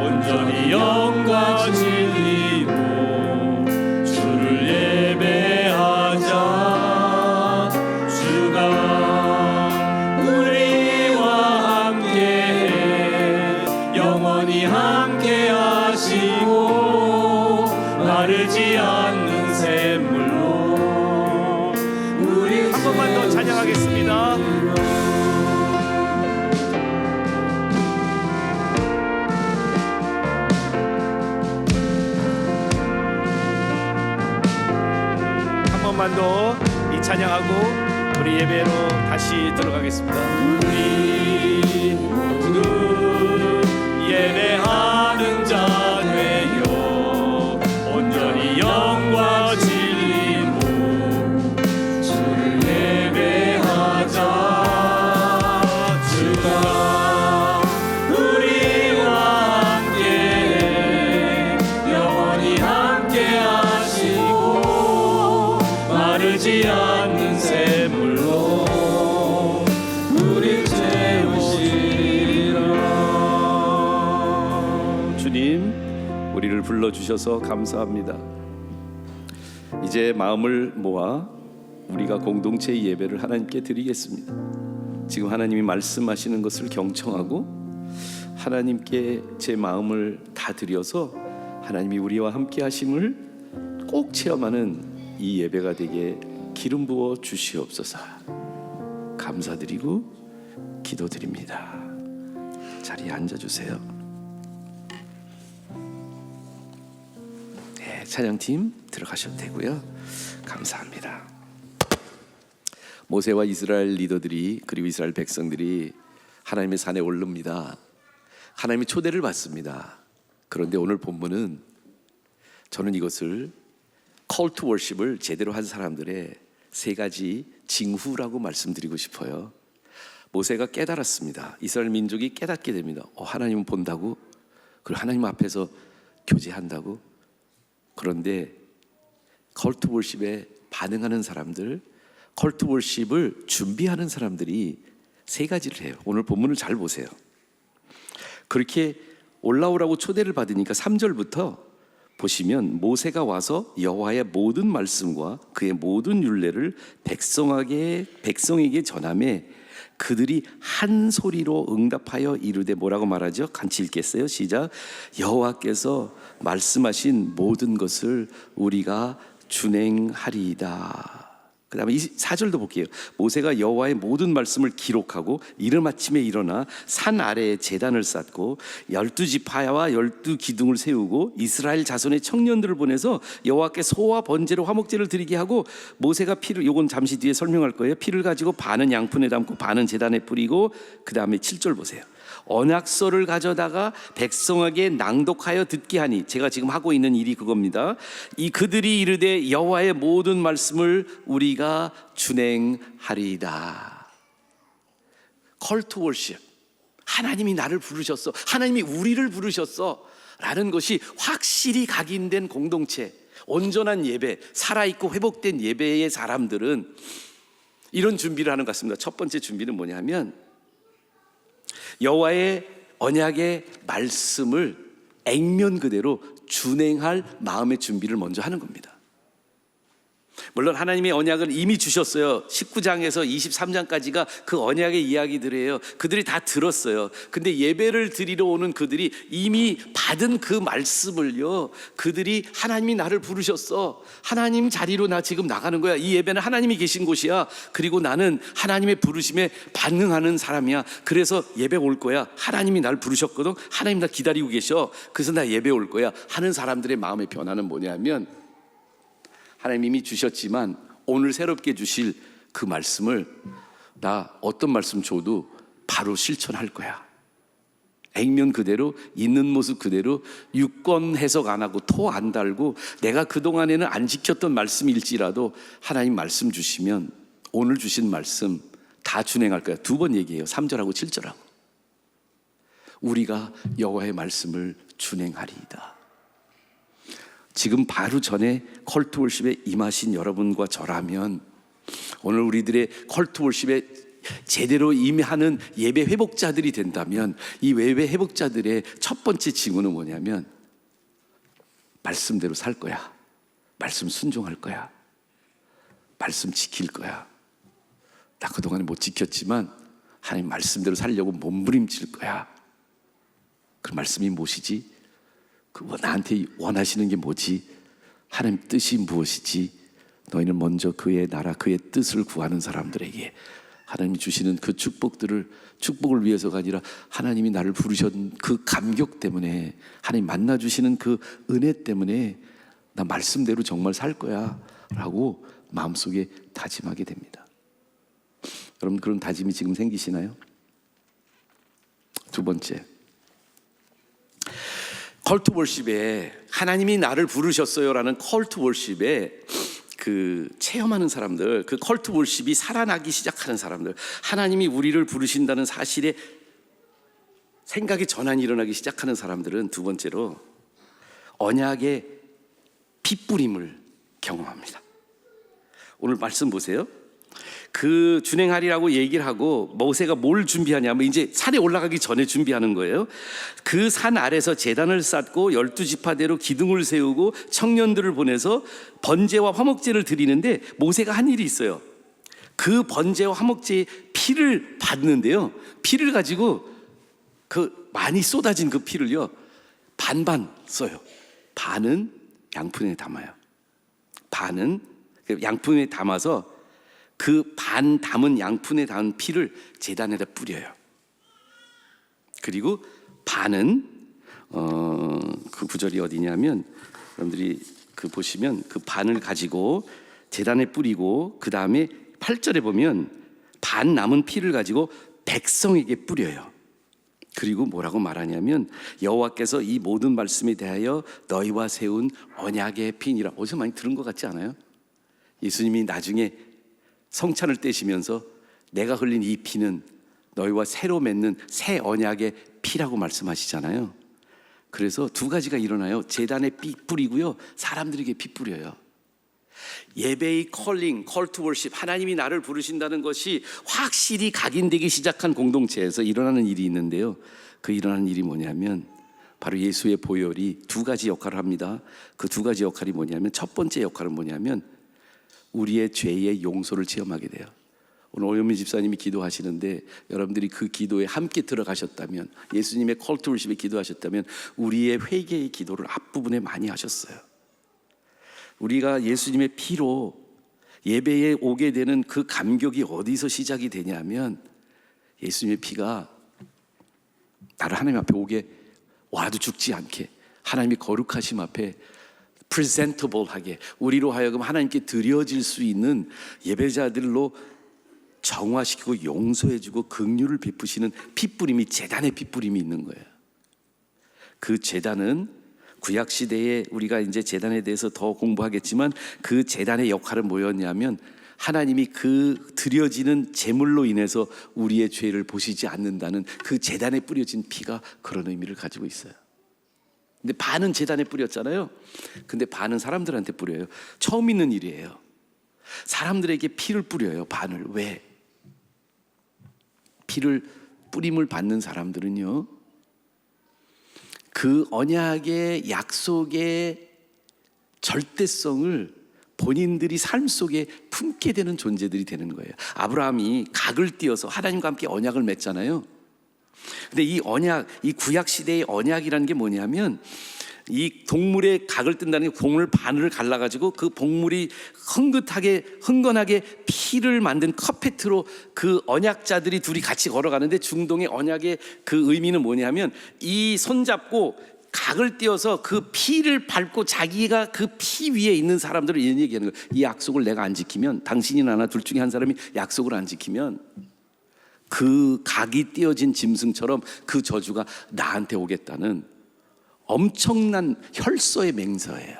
온전히 영과 진리로 주를 예배하자. 주가 우리와 함께해 영원히 함께 하시고 마르지 않는 샘물로 우리 한 번만 더 찬양하겠습니다. 한 번만 더 이 찬양하고 우리 예배로 다시 들어가겠습니다. 우리 모두 예배하는 자 되어 온전히 영과 진리로 주를 예배하자. 주가 우리와 함께 영원히 함께 하시고 마르지 않는 샘물로 주셔서 감사합니다. 이제 마음을 모아 우리가 공동체 예배를 하나님께 드리겠습니다. 지금 하나님이 말씀하시는 것을 경청하고 하나님께 제 마음을 다 드려서 하나님이 우리와 함께 하심을 꼭 체험하는 이 예배가 되게 기름 부어 주시옵소서. 감사드리고 기도드립니다. 자리에 앉아주세요. 네, 찬양팀 들어가셔도 되고요. 감사합니다. 모세와 이스라엘 리더들이 그리고 이스라엘 백성들이 하나님의 산에 오릅니다. 하나님의 초대를 받습니다. 그런데 오늘 본문은 저는 이것을 Call to Worship을 제대로 한 사람들의 세 가지 징후라고 말씀드리고 싶어요. 모세가 깨달았습니다. 이스라엘 민족이 깨닫게 됩니다. 하나님은 본다고? 그리고 하나님 앞에서 교제한다고? 그런데 Call to Worship에 반응하는 사람들, Call to Worship을 준비하는 사람들이 세 가지를 해요. 오늘 본문을 잘 보세요. 그렇게 올라오라고 초대를 받으니까 3절부터 보시면 모세가 와서 여호와의 모든 말씀과 그의 모든 율례를 백성에게 전하매 그들이 한 소리로 응답하여 이르되 뭐라고 말하죠? 같이 읽겠어요? 시작. 여호와께서 말씀하신 모든 것을 우리가 준행하리이다. 그 다음에 4절도 볼게요. 모세가 여호와의 모든 말씀을 기록하고 이른 아침에 일어나 산 아래에 제단을 쌓고 12지파와 12기둥을 세우고 이스라엘 자손의 청년들을 보내서 여호와께 소와 번제로 화목제를 드리게 하고 모세가 피를, 요건 잠시 뒤에 설명할 거예요. 피를 가지고 반은 양푼에 담고 반은 제단에 뿌리고 그 다음에 7절 보세요. 언약서를 가져다가 백성에게 낭독하여 듣게 하니, 제가 지금 하고 있는 일이 그겁니다. 이 그들이 이르되 여호와의 모든 말씀을 우리가 준행하리이다. Call to worship. 하나님이 나를 부르셨어, 하나님이 우리를 부르셨어 라는 것이 확실히 각인된 공동체, 온전한 예배, 살아있고 회복된 예배의 사람들은 이런 준비를 하는 것 같습니다. 첫 번째 준비는 뭐냐면 여호와의 언약의 말씀을 액면 그대로 준행할 마음의 준비를 먼저 하는 겁니다. 물론 하나님의 언약을 이미 주셨어요. 19장에서 23장까지가 그 언약의 이야기들이에요. 그들이 다 들었어요. 근데 예배를 드리러 오는 그들이 이미 받은 그 말씀을요, 그들이 하나님이 나를 부르셨어, 하나님 자리로 나 지금 나가는 거야, 이 예배는 하나님이 계신 곳이야, 그리고 나는 하나님의 부르심에 반응하는 사람이야, 그래서 예배 올 거야, 하나님이 나를 부르셨거든, 하나님 나 기다리고 계셔, 그래서 나 예배 올 거야 하는 사람들의 마음의 변화는 뭐냐면, 하나님 이미 주셨지만 오늘 새롭게 주실 그 말씀을 나 어떤 말씀 줘도 바로 실천할 거야. 액면 그대로, 있는 모습 그대로, 유권 해석 안 하고 토 안 달고, 내가 그동안에는 안 지켰던 말씀일지라도 하나님 말씀 주시면 오늘 주신 말씀 다 준행할 거야. 두 번 얘기해요. 3절하고 7절하고. 우리가 여호와의 말씀을 준행하리이다. 지금 바로 전에 Call to Worship에 임하신 여러분과 저라면 오늘 우리들의 Call to Worship에 제대로 임하는 예배 회복자들이 된다면, 이 예배 회복자들의 첫 번째 징후는 뭐냐면 말씀대로 살 거야, 말씀 순종할 거야, 말씀 지킬 거야. 나 그동안에 못 지켰지만 하나님 말씀대로 살려고 몸부림칠 거야. 그 말씀이 무엇이지? 나한테 원하시는 게 뭐지? 하나님 뜻이 무엇이지? 너희는 먼저 그의 나라, 그의 뜻을 구하는 사람들에게 하나님이 주시는 그 축복을 위해서가 아니라 하나님이 나를 부르신 그 감격 때문에, 하나님 만나주시는 그 은혜 때문에 나 말씀대로 정말 살 거야 라고 마음속에 다짐하게 됩니다. 여러분, 그런 다짐이 지금 생기시나요? 두 번째, Call to Worship에 하나님이 나를 부르셨어요라는 Call to Worship에 그 체험하는 사람들, 그 Call to Worship이 살아나기 시작하는 사람들, 하나님이 우리를 부르신다는 사실에 생각의 전환이 일어나기 시작하는 사람들은 두 번째로 언약의 핏부림을 경험합니다. 오늘 말씀 보세요. 그 준행하리라고 얘기를 하고 모세가 뭘 준비하냐면 이제 산에 올라가기 전에 준비하는 거예요. 그 산 아래서 제단을 쌓고 12지파대로 기둥을 세우고 청년들을 보내서 번제와 화목제를 드리는데 모세가 한 일이 있어요. 그 번제와 화목제의 피를 받는데요, 피를 가지고 그 많이 쏟아진 그 피를요 반반 써요. 반은 양푼에 담아요. 반은 양푼에 담아서 그 반 담은 양푼에 담은 피를 제단에다 뿌려요. 그리고 반은 그 구절이 어디냐면 여러분들이 그 보시면 그 반을 가지고 제단에 뿌리고 그 다음에 8절에 보면 반 남은 피를 가지고 백성에게 뿌려요. 그리고 뭐라고 말하냐면 여호와께서 이 모든 말씀에 대하여 너희와 세운 언약의 피니라. 어디서 많이 들은 것 같지 않아요? 예수님이 나중에 성찬을 떼시면서 내가 흘린 이 피는 너희와 새로 맺는 새 언약의 피라고 말씀하시잖아요. 그래서 두 가지가 일어나요. 제단에 피 뿌리고요, 사람들에게 피 뿌려요. 예배의 컬링, 컬 투 월십, 하나님이 나를 부르신다는 것이 확실히 각인되기 시작한 공동체에서 일어나는 일이 있는데요, 그 일어나는 일이 뭐냐면 바로 예수의 보혈이 두 가지 역할을 합니다. 그 두 가지 역할이 뭐냐면 첫 번째 역할은 뭐냐면 우리의 죄의 용서를 체험하게 돼요. 오늘 오현미 집사님이 기도하시는데 여러분들이 그 기도에 함께 들어가셨다면, 예수님의 컬 투 월십에 기도하셨다면 우리의 회개의 기도를 앞부분에 많이 하셨어요. 우리가 예수님의 피로 예배에 오게 되는 그 감격이 어디서 시작이 되냐면 예수님의 피가 나를 하나님 앞에 오게 와도 죽지 않게 하나님의 거룩하심 앞에 프레젠터블하게 우리로 하여금 하나님께 드려질 수 있는 예배자들로 정화시키고 용서해주고 긍휼을 베푸시는 핏뿌림이, 제단의 핏뿌림이 있는 거예요. 그 제단은 구약시대에 우리가 이제 제단에 대해서 더 공부하겠지만 그 제단의 역할은 뭐였냐면 하나님이 그 드려지는 제물로 인해서 우리의 죄를 보시지 않는다는 그 제단에 뿌려진 피가 그런 의미를 가지고 있어요. 근데 반은 제단에 뿌렸잖아요. 근데 반은 사람들한테 뿌려요. 처음 있는 일이에요. 사람들에게 피를 뿌려요. 반을. 왜? 피를 뿌림을 받는 사람들은요, 그 언약의 약속의 절대성을 본인들이 삶 속에 품게 되는 존재들이 되는 거예요. 아브라함이 각을 띄어서 하나님과 함께 언약을 맺잖아요. 근데 이 언약, 이 구약 시대의 언약이라는 게 뭐냐면 이 동물의 각을 뜬다는 게 동물 바늘을 갈라가지고 그 동물이 흥건하게 피를 만든 커펫으로 그 언약자들이 둘이 같이 걸어가는데, 중동의 언약의 그 의미는 뭐냐면 이 손잡고 각을 띄어서 그 피를 밟고 자기가 그 피 위에 있는 사람들을 이런 얘기하는 거예요. 이 약속을 내가 안 지키면, 당신이나 나 둘 중에 한 사람이 약속을 안 지키면 그 각이 띄어진 짐승처럼 그 저주가 나한테 오겠다는 엄청난 혈서의 맹세예요.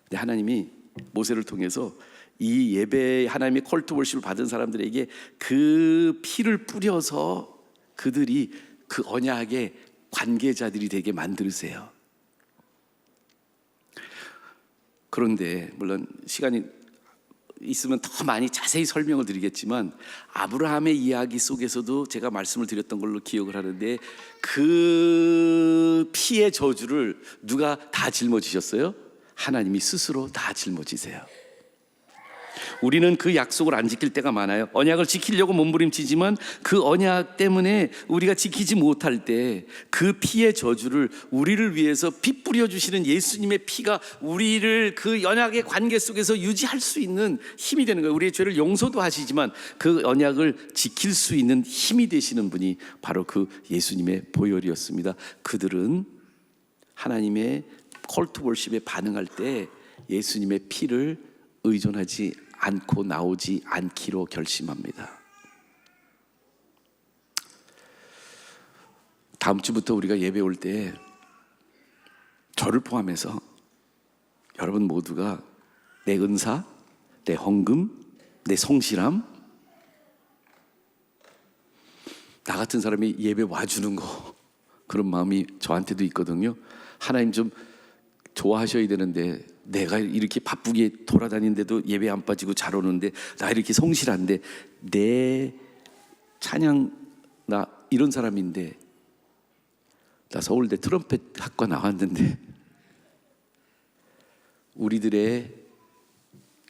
근데 하나님이 모세를 통해서 이 예배, 하나님의 콜 투 월십을 받은 사람들에게 그 피를 뿌려서 그들이 그 언약의 관계자들이 되게 만드세요. 그런데 물론 시간이 있으면 더 많이 자세히 설명을 드리겠지만 아브라함의 이야기 속에서도 제가 말씀을 드렸던 걸로 기억을 하는데 그 피의 저주를 누가 다 짊어지셨어요? 하나님이 스스로 다 짊어지세요. 우리는 그 약속을 안 지킬 때가 많아요. 언약을 지키려고 몸부림치지만 그 언약 때문에 우리가 지키지 못할 때 그 피의 저주를 우리를 위해서 피 뿌려주시는 예수님의 피가 우리를 그 언약의 관계 속에서 유지할 수 있는 힘이 되는 거예요. 우리의 죄를 용서도 하시지만 그 언약을 지킬 수 있는 힘이 되시는 분이 바로 그 예수님의 보혈이었습니다. 그들은 하나님의 콜 투 월십에 반응할 때 예수님의 피를 의존하지 않고 나오지 않기로 결심합니다. 다음 주부터 우리가 예배 올 때 저를 포함해서 여러분 모두가 내 은사, 내 헌금, 내 성실함, 나 같은 사람이 예배 와주는 거, 그런 마음이 저한테도 있거든요. 하나님 좀 좋아하셔야 되는데 내가 이렇게 바쁘게 돌아다니는데도 예배 안 빠지고 잘 오는데 나 이렇게 성실한데 내 찬양 나 이런 사람인데 나 서울대 트럼펫 학과 나왔는데 우리들의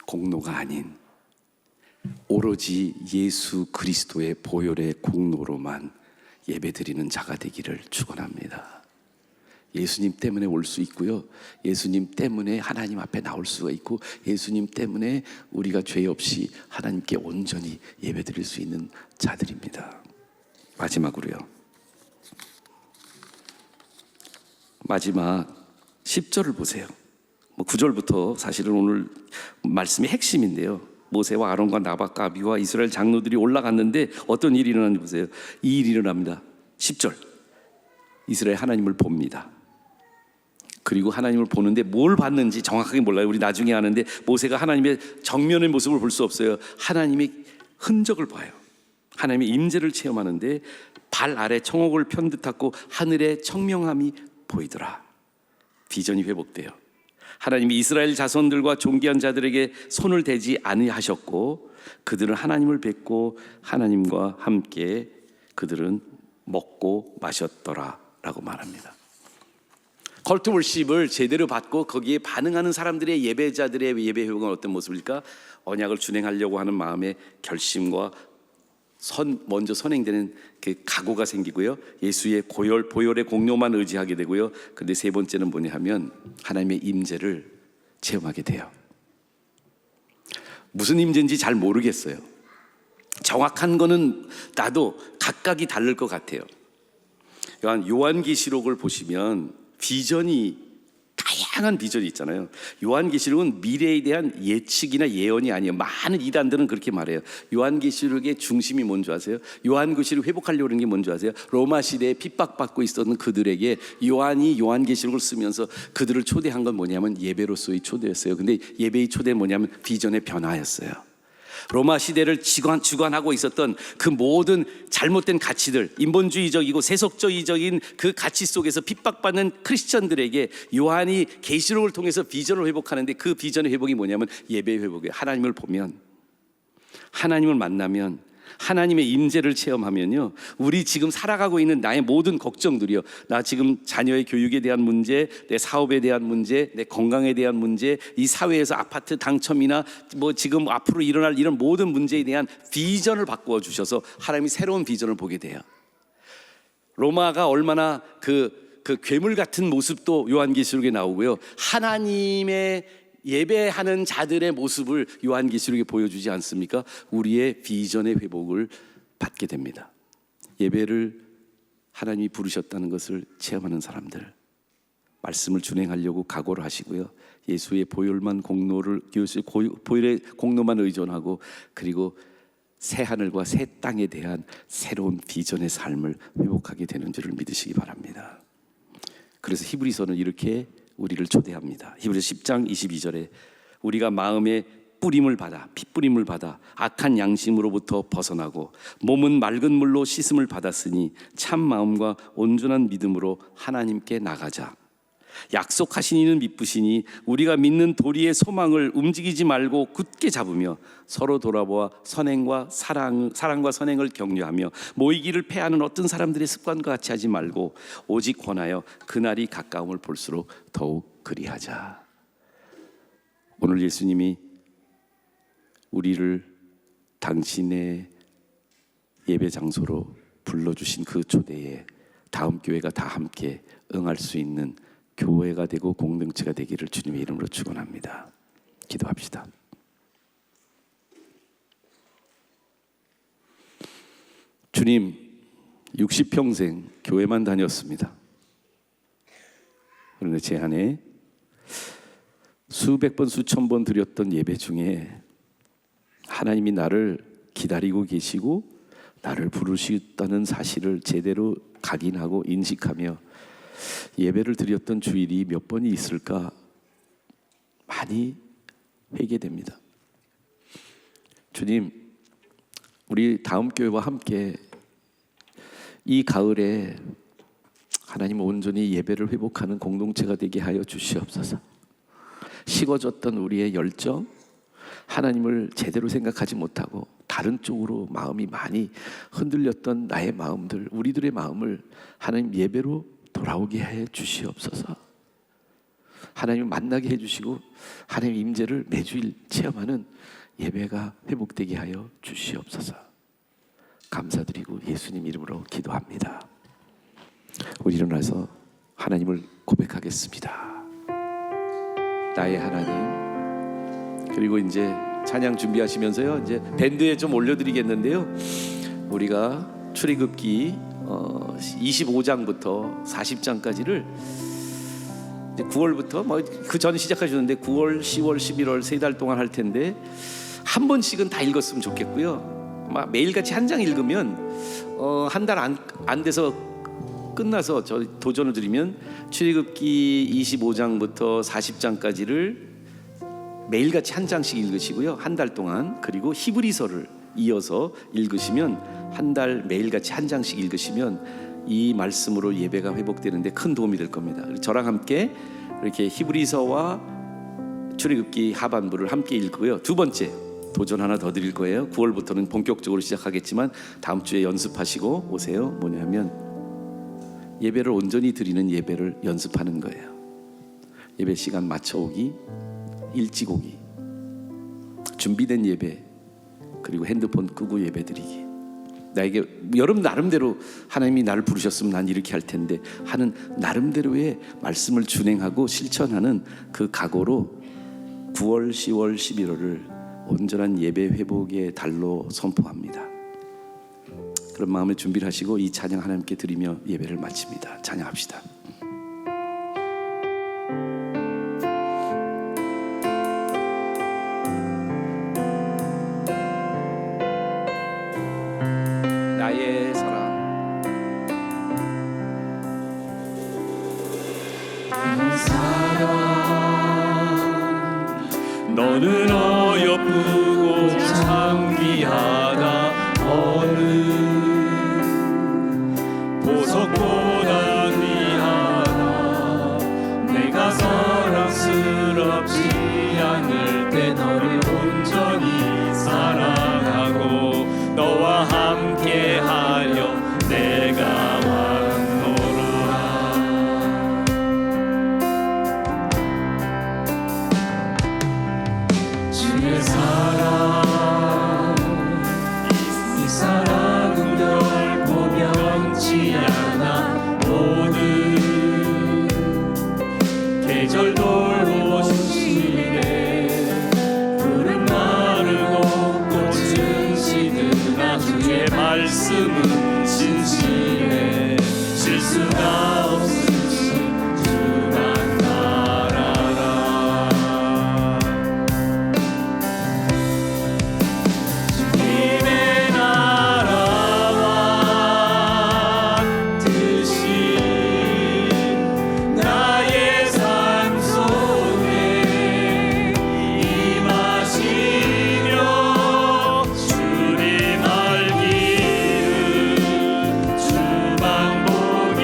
공로가 아닌 오로지 예수 그리스도의 보혈의 공로로만 예배드리는 자가 되기를 축원합니다. 예수님 때문에 올 수 있고요, 예수님 때문에 하나님 앞에 나올 수가 있고, 예수님 때문에 우리가 죄 없이 하나님께 온전히 예배드릴 수 있는 자들입니다. 마지막으로요, 마지막 10절을 보세요. 9절부터 사실은 오늘 말씀의 핵심인데요, 모세와 아론과 나박과 아비와 이스라엘 장로들이 올라갔는데 어떤 일이 일어나는지 보세요. 이 일이 일어납니다. 10절, 이스라엘 하나님을 봅니다. 그리고 하나님을 보는데 뭘 봤는지 정확하게 몰라요. 우리 나중에 아는데 모세가 하나님의 정면의 모습을 볼 수 없어요. 하나님의 흔적을 봐요. 하나님의 임재를 체험하는데 발 아래 청옥을 편 듯하고 하늘의 청명함이 보이더라. 비전이 회복돼요. 하나님이 이스라엘 자손들과 존귀한 자들에게 손을 대지 아니하셨고 그들은 하나님을 뵙고 하나님과 함께 그들은 먹고 마셨더라 라고 말합니다. 컬트 월십을 제대로 받고 거기에 반응하는 사람들의 예배자들의 예배 회복은 어떤 모습일까? 언약을 준행하려고 하는 마음의 결심과 먼저 선행되는 그 각오가 생기고요, 예수의 보혈의 공로만 의지하게 되고요, 근데 세 번째는 뭐냐 하면 하나님의 임재를 체험하게 돼요. 무슨 임재인지 잘 모르겠어요. 정확한 거는 나도 각각이 다를 것 같아요. 요한계시록을 보시면 비전이, 다양한 비전이 있잖아요. 요한계시록은 미래에 대한 예측이나 예언이 아니에요. 많은 이단들은 그렇게 말해요. 요한계시록의 중심이 뭔지 아세요? 요한계시록 회복하려고 하는 게 뭔지 아세요? 로마 시대에 핍박받고 있었던 그들에게 요한이 요한계시록을 쓰면서 그들을 초대한 건 뭐냐면 예배로서의 초대였어요. 근데 예배의 초대는 뭐냐면 비전의 변화였어요. 로마 시대를 주관하고 있었던 그 모든 잘못된 가치들, 인본주의적이고 세속주의적인 그 가치 속에서 핍박받는 크리스천들에게 요한이 계시록을 통해서 비전을 회복하는데 그 비전의 회복이 뭐냐면 예배의 회복이에요. 하나님을 보면, 하나님을 만나면, 하나님의 임재를 체험하면요, 우리 지금 살아가고 있는 나의 모든 걱정들이요, 나 지금 자녀의 교육에 대한 문제, 내 사업에 대한 문제, 내 건강에 대한 문제, 이 사회에서 아파트 당첨이나 지금 앞으로 일어날 이런 모든 문제에 대한 비전을 바꾸어 주셔서 하나님이 새로운 비전을 보게 돼요. 로마가 얼마나 그 괴물 같은 모습도 요한계시록에 나오고요, 하나님의 예배하는 자들의 모습을 요한계시록에 보여주지 않습니까? 우리의 비전의 회복을 받게 됩니다. 예배를 하나님이 부르셨다는 것을 체험하는 사람들, 말씀을 준행하려고 각오를 하시고요, 예수의 보혈의 공로만 의존하고 그리고 새 하늘과 새 땅에 대한 새로운 비전의 삶을 회복하게 되는 줄을 믿으시기 바랍니다. 그래서 히브리서는 이렇게 우리를 초대합니다. 히브리서 10장 22절에 우리가 마음의 뿌림을 받아, 핏뿌림을 받아 악한 양심으로부터 벗어나고 몸은 맑은 물로 씻음을 받았으니 참 마음과 온전한 믿음으로 하나님께 나가자. 약속하신 이는 미쁘시니 우리가 믿는 도리의 소망을 움직이지 말고 굳게 잡으며 서로 돌아보아 사랑과 선행을 격려하며 모이기를 패하는 어떤 사람들의 습관과 같이 하지 말고 오직 권하여 그날이 가까움을 볼수록 더욱 그리하자. 오늘 예수님이 우리를 당신의 예배 장소로 불러주신 그 초대에 다음 교회가 다 함께 응할 수 있는 교회가 되고 공동체가 되기를 주님의 이름으로 축원합니다. 기도합시다. 주님, 60평생 교회만 다녔습니다. 그런데 제 안에 수백 번 수천 번 드렸던 예배 중에 하나님이 나를 기다리고 계시고 나를 부르시다는 사실을 제대로 각인하고 인식하며 예배를 드렸던 주일이 몇 번이 있을까 많이 회개됩니다. 주님, 우리 다음 교회와 함께 이 가을에 하나님 온전히 예배를 회복하는 공동체가 되게 하여 주시옵소서. 식어졌던 우리의 열정, 하나님을 제대로 생각하지 못하고 다른 쪽으로 마음이 많이 흔들렸던 나의 마음들, 우리들의 마음을 하나님 예배로 돌아오게 해 주시옵소서. 하나님을 만나게 해주시고 하나님 임재를 매주일 체험하는 예배가 회복되게 하여 주시옵소서. 감사드리고 예수님 이름으로 기도합니다. 우리 일어나서 하나님을 고백하겠습니다. 나의 하나님. 그리고 이제 찬양 준비하시면서요, 이제 밴드에 좀 올려드리겠는데요, 우리가 출애굽기 25장부터 40장까지를 9월부터 뭐 그 전에 시작하셨는데 9월, 10월, 11월 3달 동안 할 텐데 한 번씩은 다 읽었으면 좋겠고요. 막 매일같이 한 장 읽으면 한 달 안 돼서 끝나서 저 도전을 드리면 출애굽기 25장부터 40장까지를 매일같이 한 장씩 읽으시고요, 한 달 동안. 그리고 히브리서를 이어서 읽으시면 한 달 매일같이 한 장씩 읽으시면 이 말씀으로 예배가 회복되는데 큰 도움이 될 겁니다. 저랑 함께 이렇게 히브리서와 출애굽기 하반부를 함께 읽고요. 두 번째 도전 하나 더 드릴 거예요. 9월부터는 본격적으로 시작하겠지만 다음 주에 연습하시고 오세요. 뭐냐면 예배를 온전히 드리는 예배를 연습하는 거예요. 예배 시간 맞춰오기, 일찍 오기, 준비된 예배, 그리고 핸드폰 끄고 예배 드리기. 나에게 여러분 나름대로 하나님이 나를 부르셨으면 난 이렇게 할 텐데 하는 나름대로의 말씀을 준행하고 실천하는 그 각오로 9월, 10월, 11월을 온전한 예배 회복의 달로 선포합니다. 그런 마음을 준비를 하시고 이 찬양 하나님께 드리며 예배를 마칩니다. 찬양합시다. 나의 사랑. 너는 어여쁘고 참 귀하다. 어느 보석보다 귀하다. 내가 사랑스럽지 않을 때 너를 온전히 사랑하고 너와 함께하려 내가 왔노라. 주의 사랑, 이 사랑은 결코 변치 않아. 모든 계절 돌보시네. 푸른 마르고 꽃은 시드나 주의 말씀은 진실해. 실수가 없으신 주만 바라라. 주님의 나라와 뜻이 나의 삶 속에 임하시며 주님 알기를 주 방법이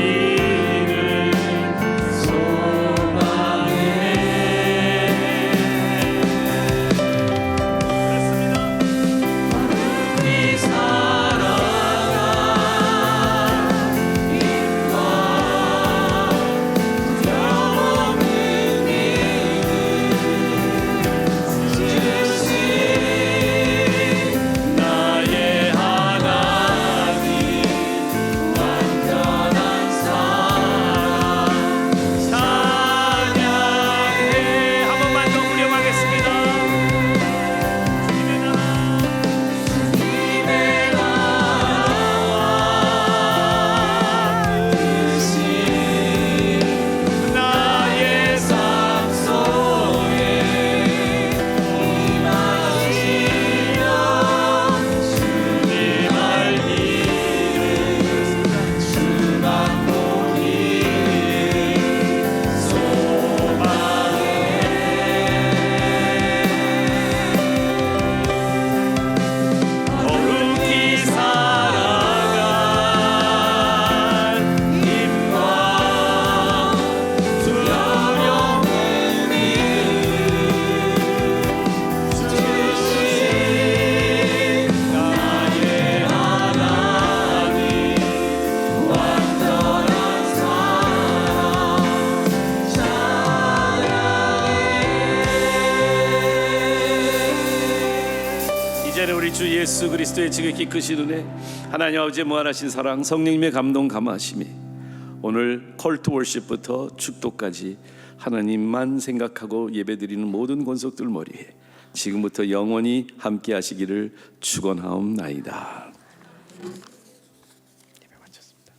예수 그리스도의 지극히 크신 은혜, 하나님 아버지의 무한하신 사랑, 성령님의 감동 감화하심이 오늘 컬트 월십부터 축도까지 하나님만 생각하고 예배드리는 모든 권속들 머리에 지금부터 영원히 함께 하시기를 축원하옵나이다. 예배 마쳤습니다.